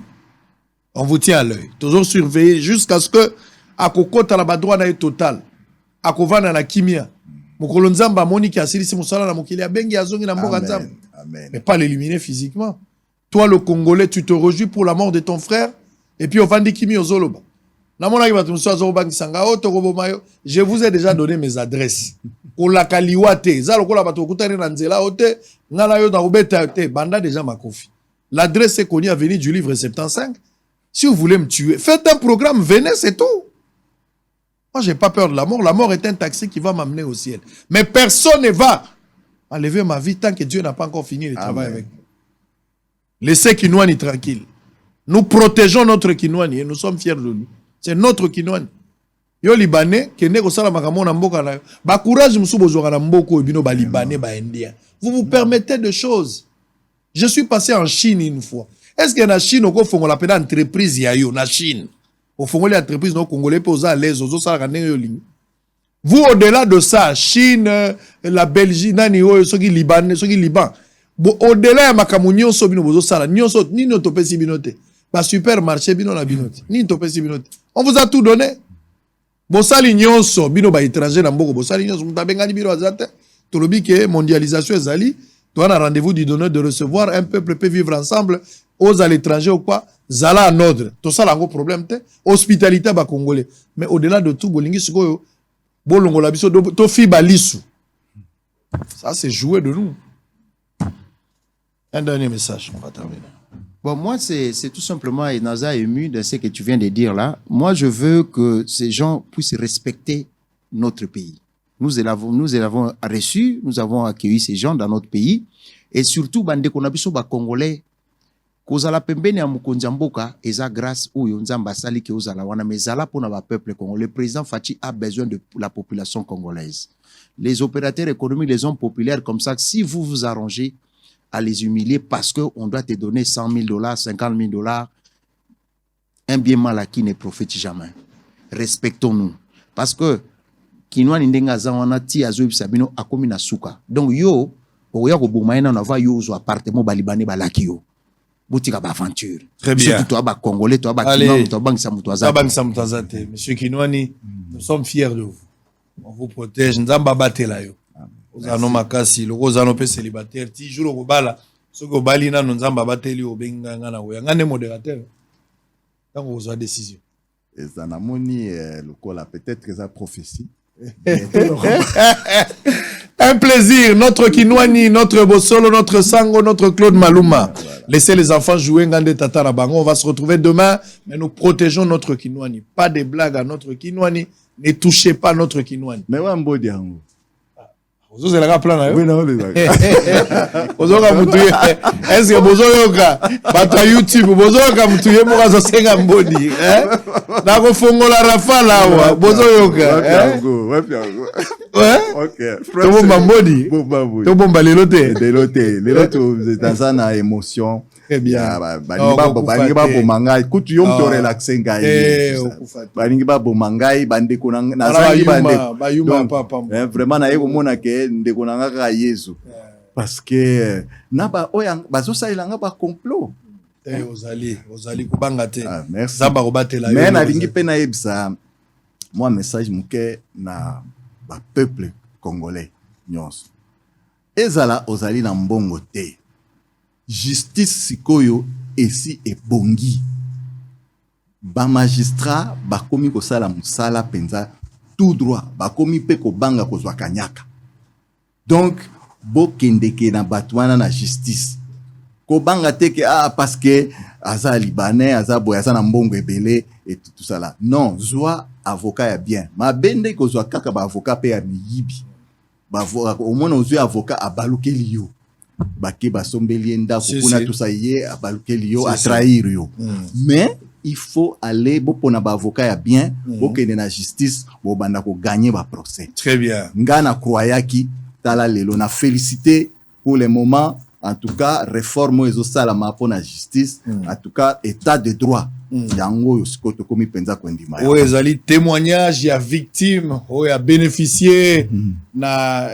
On vous tient à l'œil. Toujours surveiller jusqu'à ce que à kokota la badouana est totale. À kovana la kimia. Mokolo nzamba moni ki asili si musala na mokili ya bengi azongi na mboka nzamba. Mais pas l'éliminer physiquement. Toi le Congolais, tu te réjouis pour la mort de ton frère et puis au vandi kimi ozoloba. Je vous ai déjà donné mes adresses. Banda déjà ma confi. L'adresse est connue à venir du livre 75. Si vous voulez me tuer, faites un programme, venez, c'est tout. Moi, j'ai pas peur de la mort. La mort est un taxi qui va m'amener au ciel. Mais personne ne va enlever ma vie tant que Dieu n'a pas encore fini le travail avec moi. Laissez Kinwani tranquille. Nous protégeons notre Kinwani et nous sommes fiers de nous. C'est notre Kinwani. Yo Libanais, kende ko sala makambo na mboka na yo. Ba courage musu bozwaka na mboko ebino ba Libanais ba Indien. Vous vous permettez de choses. Je suis passé en Chine une fois. Est-ce que na Chine oko fongola pena entreprise ya yo na Chine? Au fongoli entreprise no congolais pe oza à l'aise ozo sala ka ndenge yo lingi. Vous au-delà de ça, Chine, la Belgique, nani oyo soki Libanais, soki Liban. Au-delà ya makambo nyonso bino bozo sala, nyonso nino topesi binote. Ba supermarché bino na binote. Nino topesi binote. On vous a tout donné. Bosali nyonso bino ba étranger na mboko bosali nyonso mutabengani bino azate. Tolobi ke mondialisation ezali, tu as un rendez-vous du donneur de recevoir, un peuple peut vivre ensemble aux à l'étranger ou quoi, zala en ordre. Tout ça là un gros problème te. Hospitalité ba congolais. Mais au-delà de tout bolingi sikoyo bolongo la biso to fi balisu. Ça c'est jouer de nous. Un dernier message, on va terminer. Bon, moi, c'est tout simplement, et Naza ému de ce que tu viens de dire là. Moi, je veux que ces gens puissent respecter notre pays. Nous l'avons reçu, nous avons accueilli ces gens dans notre pays. Et surtout, bande konabiso ba Congolais, kozala pembeni ya mukonzi mboka, eza grâce ou yonzamba sali ke ozala wana, mais zala pona ba peuple congolais. Le président Fachi a besoin de la population congolaise. Les opérateurs économiques, les hommes populaires comme ça, si vous vous arrangez à les humilier parce qu'on doit te donner $100 000, $50 000, un bien mal acquis ne profite jamais. Respectons-nous. Parce que, Kinwa Nindenga Zawana ti azoib sabino akomi na suka. Donc yo, oya ko bomaina na va yo zo appartement balibane balaki yo. Boutika ba aventure. Très bien. Surtout toi ba Congolais, toi ba Kinwa, toi ba Nsamutwaza. Ba Nsamutwazate. Monsieur Kinwani, nous sommes fiers de vous. On vous protège. Nzamba batela yo. Ozano makasi, loko ozano pe célibataire, ti jour okobala, soki obali na nzamba bateli obenga ngana oya. Ngane modérateur. Tango ozwa décision. Ezana moni lokola peut-être eza prophétie. Un plaisir, notre Kinwani, notre Bosolo, notre Sango, notre Claude Maluma. Voilà. Laissez les enfants jouer Ngande Tatara Bango. On va se retrouver demain, mais nous protégeons notre Kinwani. Pas de blagues à notre Kinwani. Ne touchez pas notre Kinwani. Mais ouais, mbo diango. Vous avez la plan là? Oui, non, vous avez est-ce que vous avez pas YouTube? Vous avez moi ça c'est un body. Là vous fongo la rafale là. Vous avez ouais. Ok. Tout bon bambodi. Tout bon baleloté. Deloté. Leloté vous êtes dans une émotion. Très bien. Baningi ba bomanga kutu yom to relaxer ngai. Baningi ba bomanga bandeko na zangi bande. Vraiment na yeko mona ke ndeko na ngaka Yesu. Parce que na ba oya bazo sailanga ba complot. Ozali kubanga te. Merci. Zamba kobatela yo. Mais na lingi pe na yebsa moi message muke na ba peuple congolais nyonso. Ezala ozali na mbongo te. Justice sikoyo esi ebongi. Ba magistrat bakomi kosala musala penza tout droit. Bakomi pe kobanga kozwa kanyaka. Donc bokendeke na batwana na justice. Kobanga teke parce que aza libanais, aza boy, aza na mbongo ebele et tout ça là. Non, zwa avocat ya bien. Ma bende kozwa kaka ba avocat pe ya miyibi. Ba au moins ozwa avocat abalukeli yo. Bake basombeli enda kuna tout ça yé abalukeli yo, a trahir yo. Mais il faut aller bopona ba avocat ya bien, bokende na justice, bo banda ko gagner ba procès. Très bien. Nga na croyaki tala lelo na félicité pour le moment, en tout cas, réforme ezosalama pour la justice, en tout cas, état de droit. Yango yoskoto komi penza kwendima. Oui, ezali témoignage, il y a victime, il y a bénéficié, na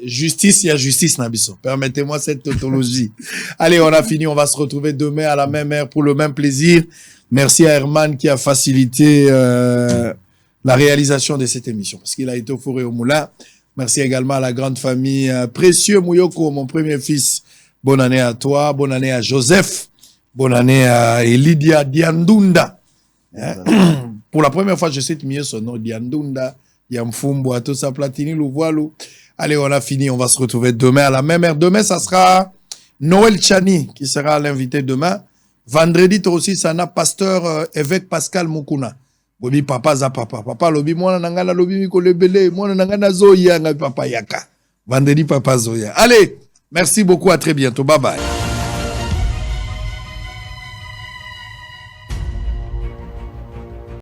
justice, il y a justice nabiso. Permettez-moi cette tautologie. Allez, on a fini, on va se retrouver demain à la même heure pour le même plaisir. Merci à Herman qui a facilité la réalisation de cette émission parce qu'il a été au four et au moulin. Merci également à la grande famille Précieux Mouyoko, mon premier fils. Bonne année à toi, bonne année à Joseph, bonne année à Elidia Diandunda. Pour la première fois, je cite mieux son nom, Diandunda, Diamfumbo, tout ça, Platini, Louvoilou. Allez, on a fini, on va se retrouver demain à la même heure. Demain, ça sera Noël Chani qui sera l'invité demain. Vendredi, toi aussi, ça n'a pasteur évêque Pascal Mukuna. Bobi papa za papa. Papa lobi mwana nangana lobi miko lebele. Mwana nangana zoya nga papa yaka. Vendredi papa zoya. Allez, merci beaucoup, à très bientôt. Bye bye.